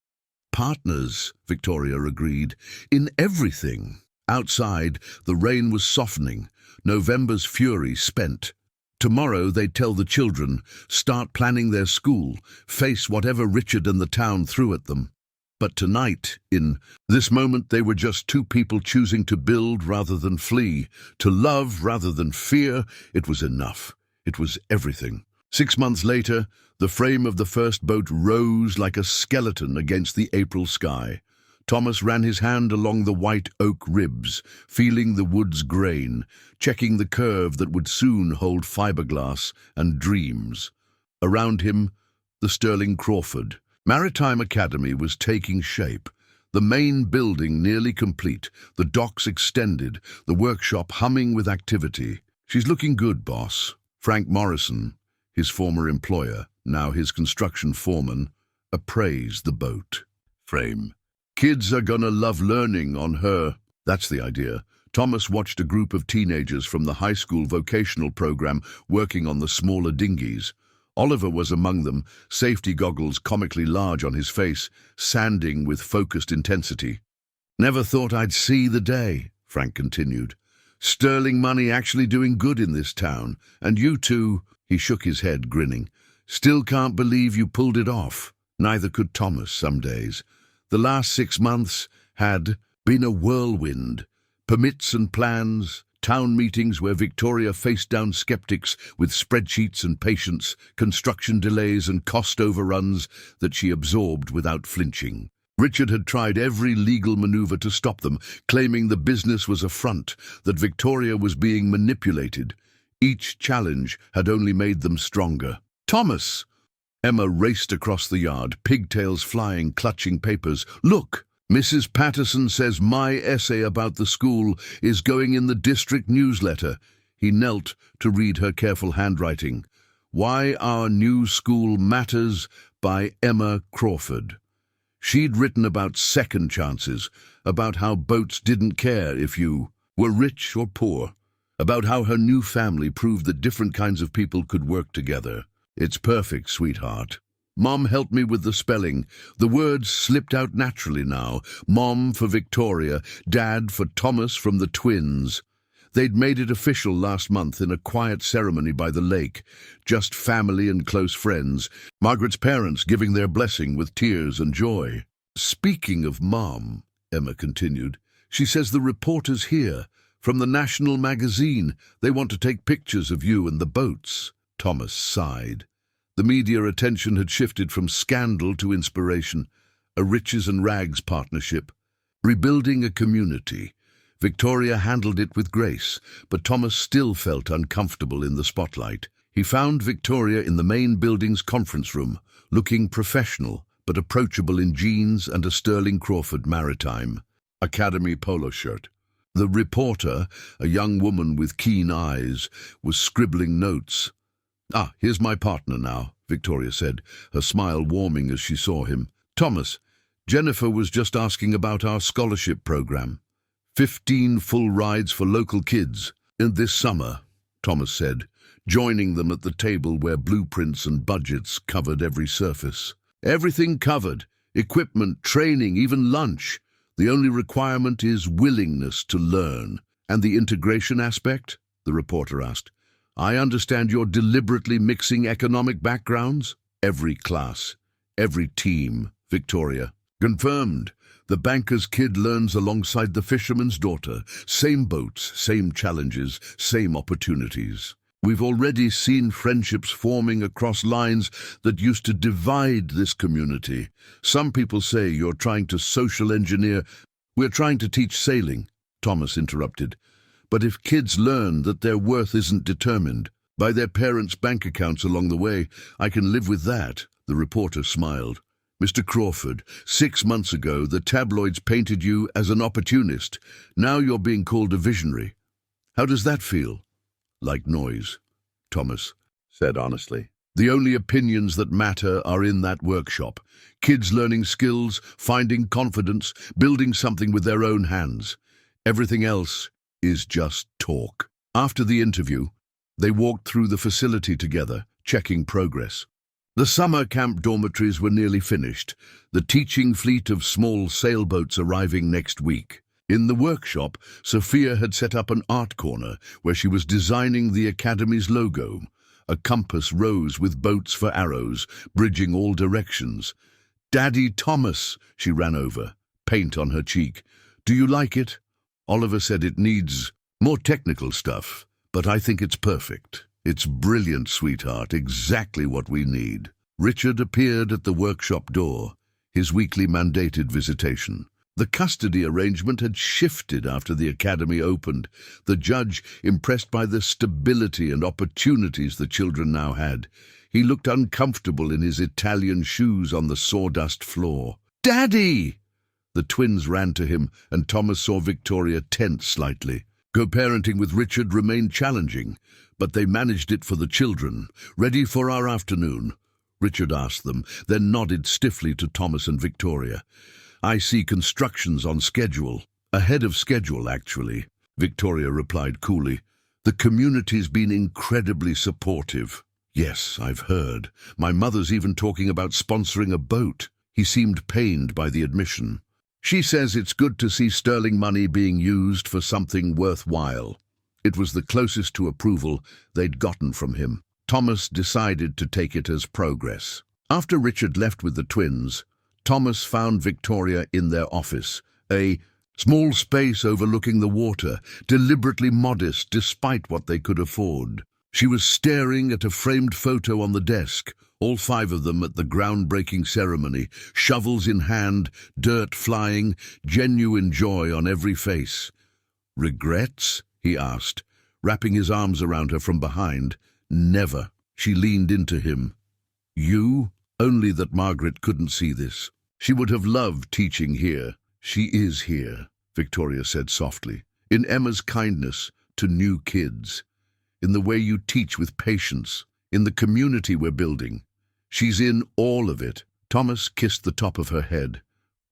Partners, Victoria agreed, in everything. Outside, the rain was softening, November's fury spent. Tomorrow they'd tell the children, start planning their school, face whatever Richard and the town threw at them. But tonight, in this moment, they were just two people choosing to build rather than flee, to love rather than fear. It was enough. It was everything. 6 months later, the frame of the first boat rose like a skeleton against the April sky. Thomas ran his hand along the white oak ribs, feeling the wood's grain, checking the curve that would soon hold fiberglass and dreams. Around him, the Sterling Crawford. Maritime Academy was taking shape. The main building nearly complete, the docks extended, the workshop humming with activity. She's looking good, boss. Frank Morrison, his former employer, now his construction foreman, appraised the boat. Frame. Kids are gonna love learning on her. That's the idea. Thomas watched a group of teenagers from the high school vocational program working on the smaller dinghies. Oliver was among them, safety goggles comically large on his face, sanding with focused intensity. Never thought I'd see the day, Frank continued. Sterling money actually doing good in this town. And you two, he shook his head, grinning. Still can't believe you pulled it off. Neither could Thomas some days. The last 6 months had been a whirlwind. Permits and plans, town meetings where Victoria faced down skeptics with spreadsheets and patience, construction delays and cost overruns that she absorbed without flinching. Richard had tried every legal maneuver to stop them, claiming the business was a front, that Victoria was being manipulated. Each challenge had only made them stronger. "Thomas!" Emma raced across the yard, pigtails flying, clutching papers. "Look! Mrs. Patterson says my essay about the school is going in the district newsletter." He knelt to read her careful handwriting. "Why Our New School Matters" by Emma Crawford. She'd written about second chances, about how boats didn't care if you were rich or poor, about how her new family proved that different kinds of people could work together. "It's perfect, sweetheart. Mom helped me with the spelling. The words slipped out naturally now. Mom for Victoria, Dad for Thomas from the twins. They'd made it official last month in a quiet ceremony by the lake. Just family and close friends. Margaret's parents giving their blessing with tears and joy." "Speaking of Mom," Emma continued, "she says the reporters here, from the national magazine, they want to take pictures of you and the boats." Thomas sighed. The media attention had shifted from scandal to inspiration, a riches and rags partnership. Rebuilding a community. Victoria handled it with grace, but Thomas still felt uncomfortable in the spotlight. He found Victoria in the main building's conference room, looking professional but approachable in jeans and a Sterling Crawford Maritime Academy polo shirt. The reporter, a young woman with keen eyes, was scribbling notes. "Ah, here's my partner now," Victoria said, her smile warming as she saw him. "Thomas, Jennifer was just asking about our scholarship program. 15 full rides for local kids in this summer," Thomas said, joining them at the table where blueprints and budgets covered every surface. "Everything covered, equipment, training, even lunch. The only requirement is willingness to learn." "And the integration aspect?" the reporter asked. "I understand you're deliberately mixing economic backgrounds?" "Every class, every team," Victoria. "Confirmed. The banker's kid learns alongside the fisherman's daughter. Same boats, same challenges, same opportunities. We've already seen friendships forming across lines that used to divide this community. Some people say you're trying to social engineer." "We're trying to teach sailing," Thomas interrupted. "But if kids learn that their worth isn't determined by their parents' bank accounts along the way, I can live with that." The reporter smiled. "Mr. Crawford, 6 months ago the tabloids painted you as an opportunist. Now you're being called a visionary. How does that feel?" "Like noise," Thomas said honestly. "The only opinions that matter are in that workshop. Kids learning skills, finding confidence, building something with their own hands. Everything else is just talk." After the interview, they walked through the facility together, checking progress. The summer camp dormitories were nearly finished, the teaching fleet of small sailboats arriving next week. In the workshop, Sophia had set up an art corner where she was designing the Academy's logo. A compass rose with boats for arrows, bridging all directions. "Daddy Thomas," she ran over, paint on her cheek. "Do you like it?" "Oliver said it needs more technical stuff, but I think it's perfect. It's brilliant, sweetheart, exactly what we need." Richard appeared at the workshop door, his weekly mandated visitation. The custody arrangement had shifted after the academy opened, the judge impressed by the stability and opportunities the children now had. He looked uncomfortable in his Italian shoes on the sawdust floor. "Daddy!" The twins ran to him, and Thomas saw Victoria tense slightly. Co-parenting with Richard remained challenging, but they managed it for the children. "Ready for our afternoon?" Richard asked them, then nodded stiffly to Thomas and Victoria. "I see construction's on schedule." "Ahead of schedule, actually," Victoria replied coolly. "The community's been incredibly supportive." "Yes, I've heard. My mother's even talking about sponsoring a boat." He seemed pained by the admission. "She says it's good to see sterling money being used for something worthwhile." It was the closest to approval they'd gotten from him. Thomas decided to take it as progress. After Richard left with the twins, Thomas found Victoria in their office, a small space overlooking the water, deliberately modest despite what they could afford. She was staring at a framed photo on the desk, all 5 of them at the groundbreaking ceremony, shovels in hand, dirt flying, genuine joy on every face. "Regrets?" he asked, wrapping his arms around her from behind. "Never." She leaned into him. "You?" Only that Margaret couldn't see this. She would have loved teaching here. "She is here," Victoria said softly, "in Emma's kindness to new kids, in the way you teach with patience, in the community we're building. She's in all of it." Thomas kissed the top of her head,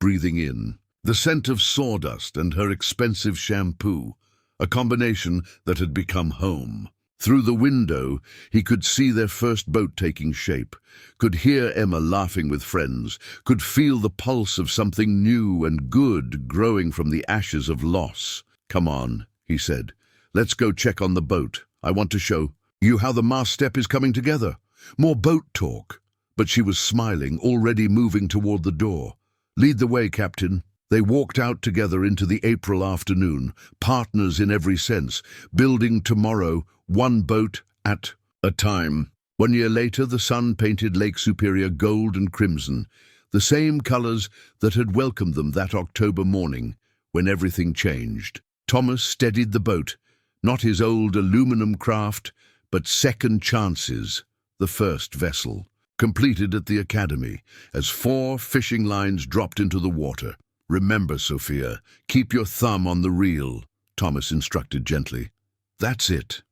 breathing in the scent of sawdust and her expensive shampoo, a combination that had become home. Through the window, he could see their first boat taking shape, could hear Emma laughing with friends, could feel the pulse of something new and good growing from the ashes of loss. "Come on," he said. "Let's go check on the boat. I want to show you how the mast step is coming together." More boat talk. But she was smiling, already moving toward the door. "Lead the way, Captain." They walked out together into the April afternoon, partners in every sense, building tomorrow, one boat at a time. 1 year later, the sun painted Lake Superior gold and crimson, the same colors that had welcomed them that October morning, when everything changed. Thomas steadied the boat, not his old aluminum craft, but Second Chances, the first vessel, completed at the academy, as 4 fishing lines dropped into the water. "Remember, Sophia, keep your thumb on the reel," Thomas instructed gently. "That's it.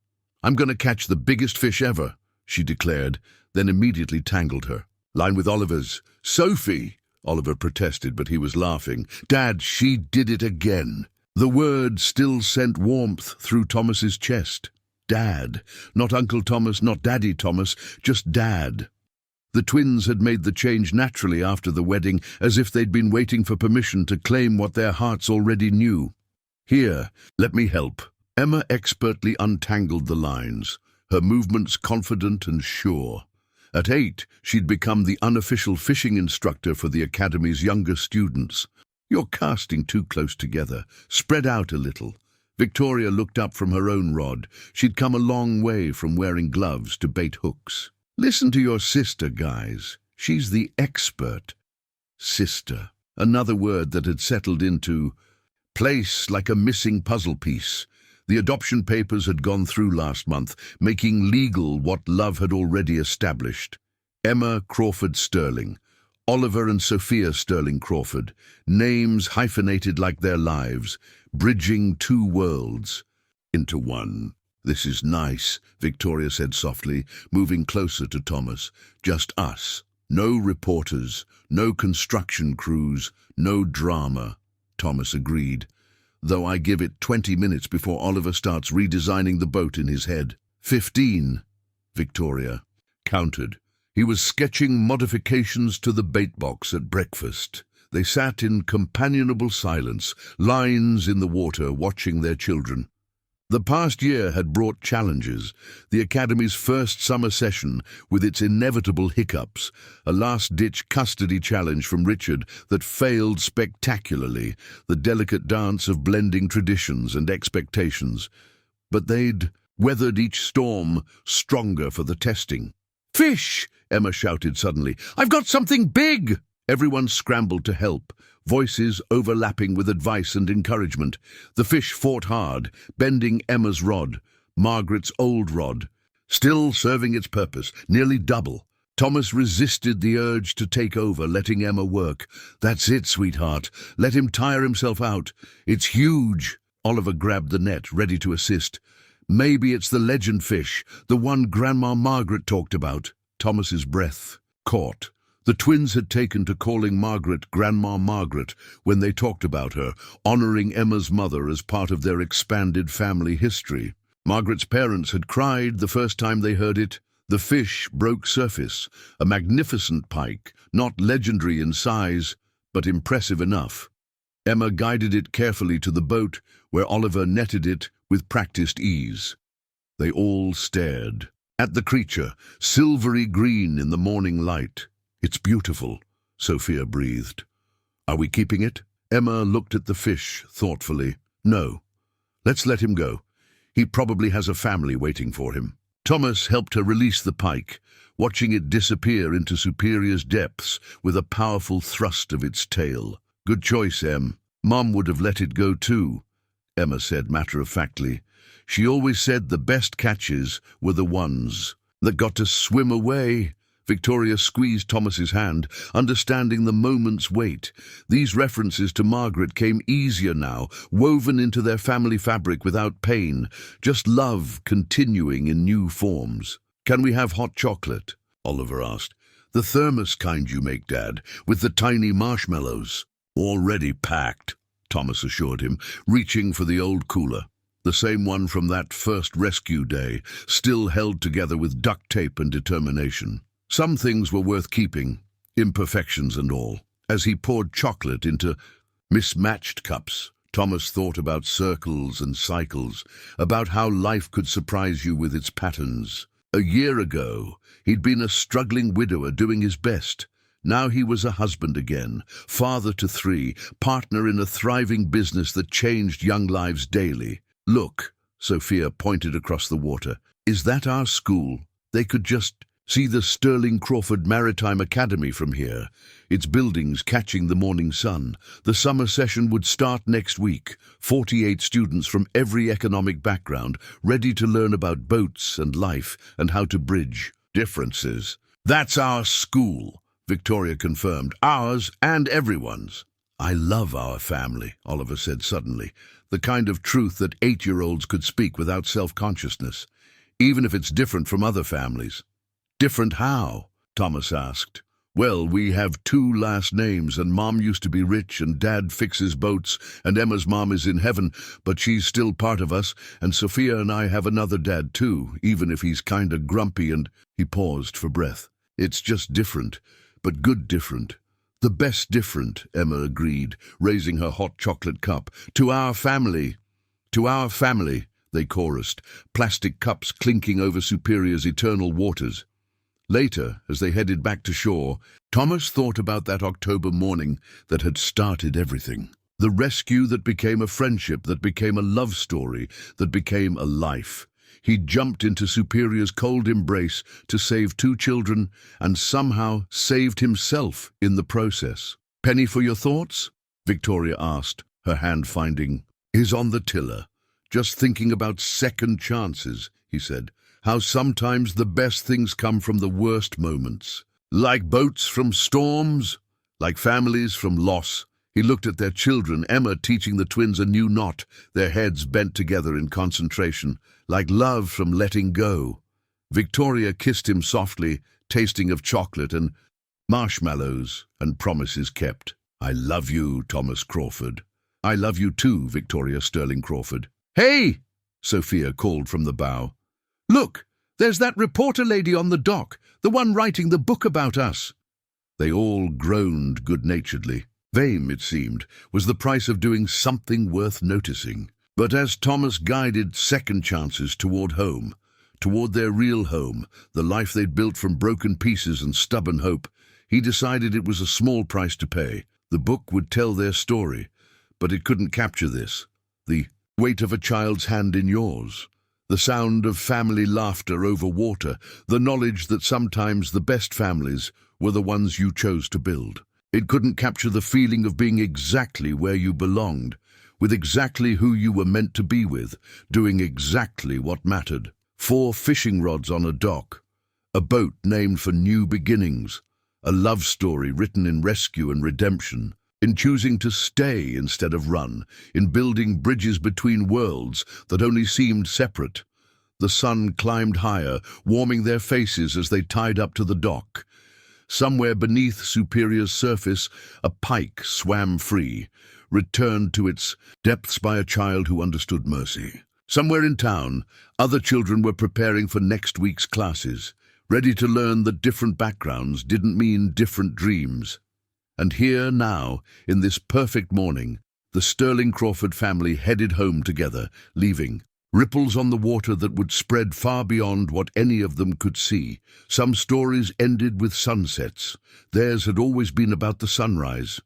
I'm going to catch the biggest fish ever," she declared, then immediately tangled her. "Line with Oliver's." "Sophie!" Oliver protested, but he was laughing. "Dad, she did it again." The word still sent warmth through Thomas's chest. Dad. Not Uncle Thomas, not Daddy Thomas, just Dad. The twins had made the change naturally after the wedding, as if they'd been waiting for permission to claim what their hearts already knew. "Here, let me help." Emma expertly untangled the lines, her movements confident and sure. At 8, she'd become the unofficial fishing instructor for the academy's younger students. "You're casting too close together. Spread out a little." Victoria looked up from her own rod. She'd come a long way from wearing gloves to bait hooks. "Listen to your sister, guys. She's the expert." Sister, another word that had settled into place like a missing puzzle piece. The adoption papers had gone through last month, making legal what love had already established. Emma Crawford Sterling, Oliver and Sophia Sterling Crawford, names hyphenated like their lives, bridging 2 worlds into one. "This is nice," Victoria said softly, moving closer to Thomas. "Just us. No reporters, no construction crews, no drama." Thomas agreed, "though I give it 20 minutes before Oliver starts redesigning the boat in his head." 15, Victoria counted. He was sketching modifications to the bait box at breakfast. They sat in companionable silence, lines in the water, watching their children. The past year had brought challenges. The Academy's first summer session, with its inevitable hiccups, a last-ditch custody challenge from Richard that failed spectacularly, the delicate dance of blending traditions and expectations. But they'd weathered each storm stronger for the testing. "Fish!" Emma shouted suddenly. "I've got something big!" Everyone scrambled to help, voices overlapping with advice and encouragement. The fish fought hard, bending Emma's rod, Margaret's old rod, still serving its purpose, nearly double. Thomas resisted the urge to take over, letting Emma work. "That's it, sweetheart. Let him tire himself out. It's huge." Oliver grabbed the net, ready to assist. "Maybe it's the legend fish, the one Grandma Margaret talked about." Thomas's breath caught. The twins had taken to calling Margaret Grandma Margaret when they talked about her, honoring Emma's mother as part of their expanded family history. Margaret's parents had cried the first time they heard it. The fish broke surface, a magnificent pike, not legendary in size, but impressive enough. Emma guided it carefully to the boat, where Oliver netted it with practiced ease. They all stared at the creature, silvery green in the morning light. "It's beautiful," Sophia breathed. "Are we keeping it?" Emma looked at the fish thoughtfully. "No. Let's let him go. He probably has a family waiting for him." Thomas helped her release the pike, watching it disappear into Superior's depths with a powerful thrust of its tail. "Good choice, Em. Mom would have let it go too," Emma said matter-of-factly. "She always said the best catches were the ones that got to swim away." Victoria squeezed Thomas's hand, understanding the moment's weight. These references to Margaret came easier now, woven into their family fabric without pain, just love continuing in new forms. "Can we have hot chocolate?" Oliver asked. "The thermos kind you make, Dad, with the tiny marshmallows." "Already packed," Thomas assured him, reaching for the old cooler. The same one from that first rescue day, still held together with duct tape and determination. Some things were worth keeping, imperfections and all. As he poured chocolate into mismatched cups, Thomas thought about circles and cycles, about how life could surprise you with its patterns. A year ago, he'd been a struggling widower doing his best. Now he was a husband again, father to 3, partner in a thriving business that changed young lives daily. "Look," Sophia pointed across the water. "Is that our school?" They could just see the Sterling Crawford Maritime Academy from here, its buildings catching the morning sun. The summer session would start next week. 48 students from every economic background, ready to learn about boats and life and how to bridge differences. "That's our school," Victoria confirmed. "Ours and everyone's." "I love our family," Oliver said suddenly. The kind of truth that 8-year-olds could speak without self-consciousness, even if it's different from other families. "Different how?" Thomas asked. "Well, we have 2 last names, and Mom used to be rich, and Dad fixes boats, and Emma's mom is in heaven, but she's still part of us, and Sophia and I have another dad too, even if he's kinda grumpy and—" He paused for breath. "It's just different, but good different. The best different," Emma agreed, raising her hot chocolate cup. "To our family. To our family," they chorused, plastic cups clinking over Superior's eternal waters. Later, as they headed back to shore, Thomas thought about that October morning that had started everything. The rescue that became a friendship, that became a love story, that became a life. He jumped into Superior's cold embrace to save 2 children and somehow saved himself in the process. "Penny for your thoughts?" Victoria asked, her hand finding his on the tiller. "Just thinking about second chances," he said. "How sometimes the best things come from the worst moments. Like boats from storms, like families from loss." He looked at their children, Emma teaching the twins a new knot, their heads bent together in concentration. "Like love from letting go." Victoria kissed him softly, tasting of chocolate and marshmallows and promises kept. "I love you, Thomas Crawford." "I love you too, Victoria Sterling Crawford." "Hey!" Sophia called from the bow. "Look, there's that reporter lady on the dock, the one writing the book about us." They all groaned good-naturedly. Fame, it seemed, was the price of doing something worth noticing. But as Thomas guided second chances toward home, toward their real home, the life they'd built from broken pieces and stubborn hope, he decided it was a small price to pay. The book would tell their story, but it couldn't capture this. The weight of a child's hand in yours, the sound of family laughter over water, the knowledge that sometimes the best families were the ones you chose to build. It couldn't capture the feeling of being exactly where you belonged, with exactly who you were meant to be with, doing exactly what mattered. 4 fishing rods on a dock, a boat named for new beginnings, a love story written in rescue and redemption, in choosing to stay instead of run, in building bridges between worlds that only seemed separate. The sun climbed higher, warming their faces as they tied up to the dock. Somewhere beneath Superior's surface, a pike swam free, returned to its depths by a child who understood mercy. Somewhere in town, other children were preparing for next week's classes, ready to learn that different backgrounds didn't mean different dreams. And here now, in this perfect morning, the Sterling Crawford family headed home together, leaving ripples on the water that would spread far beyond what any of them could see. Some stories ended with sunsets. Theirs had always been about the sunrise.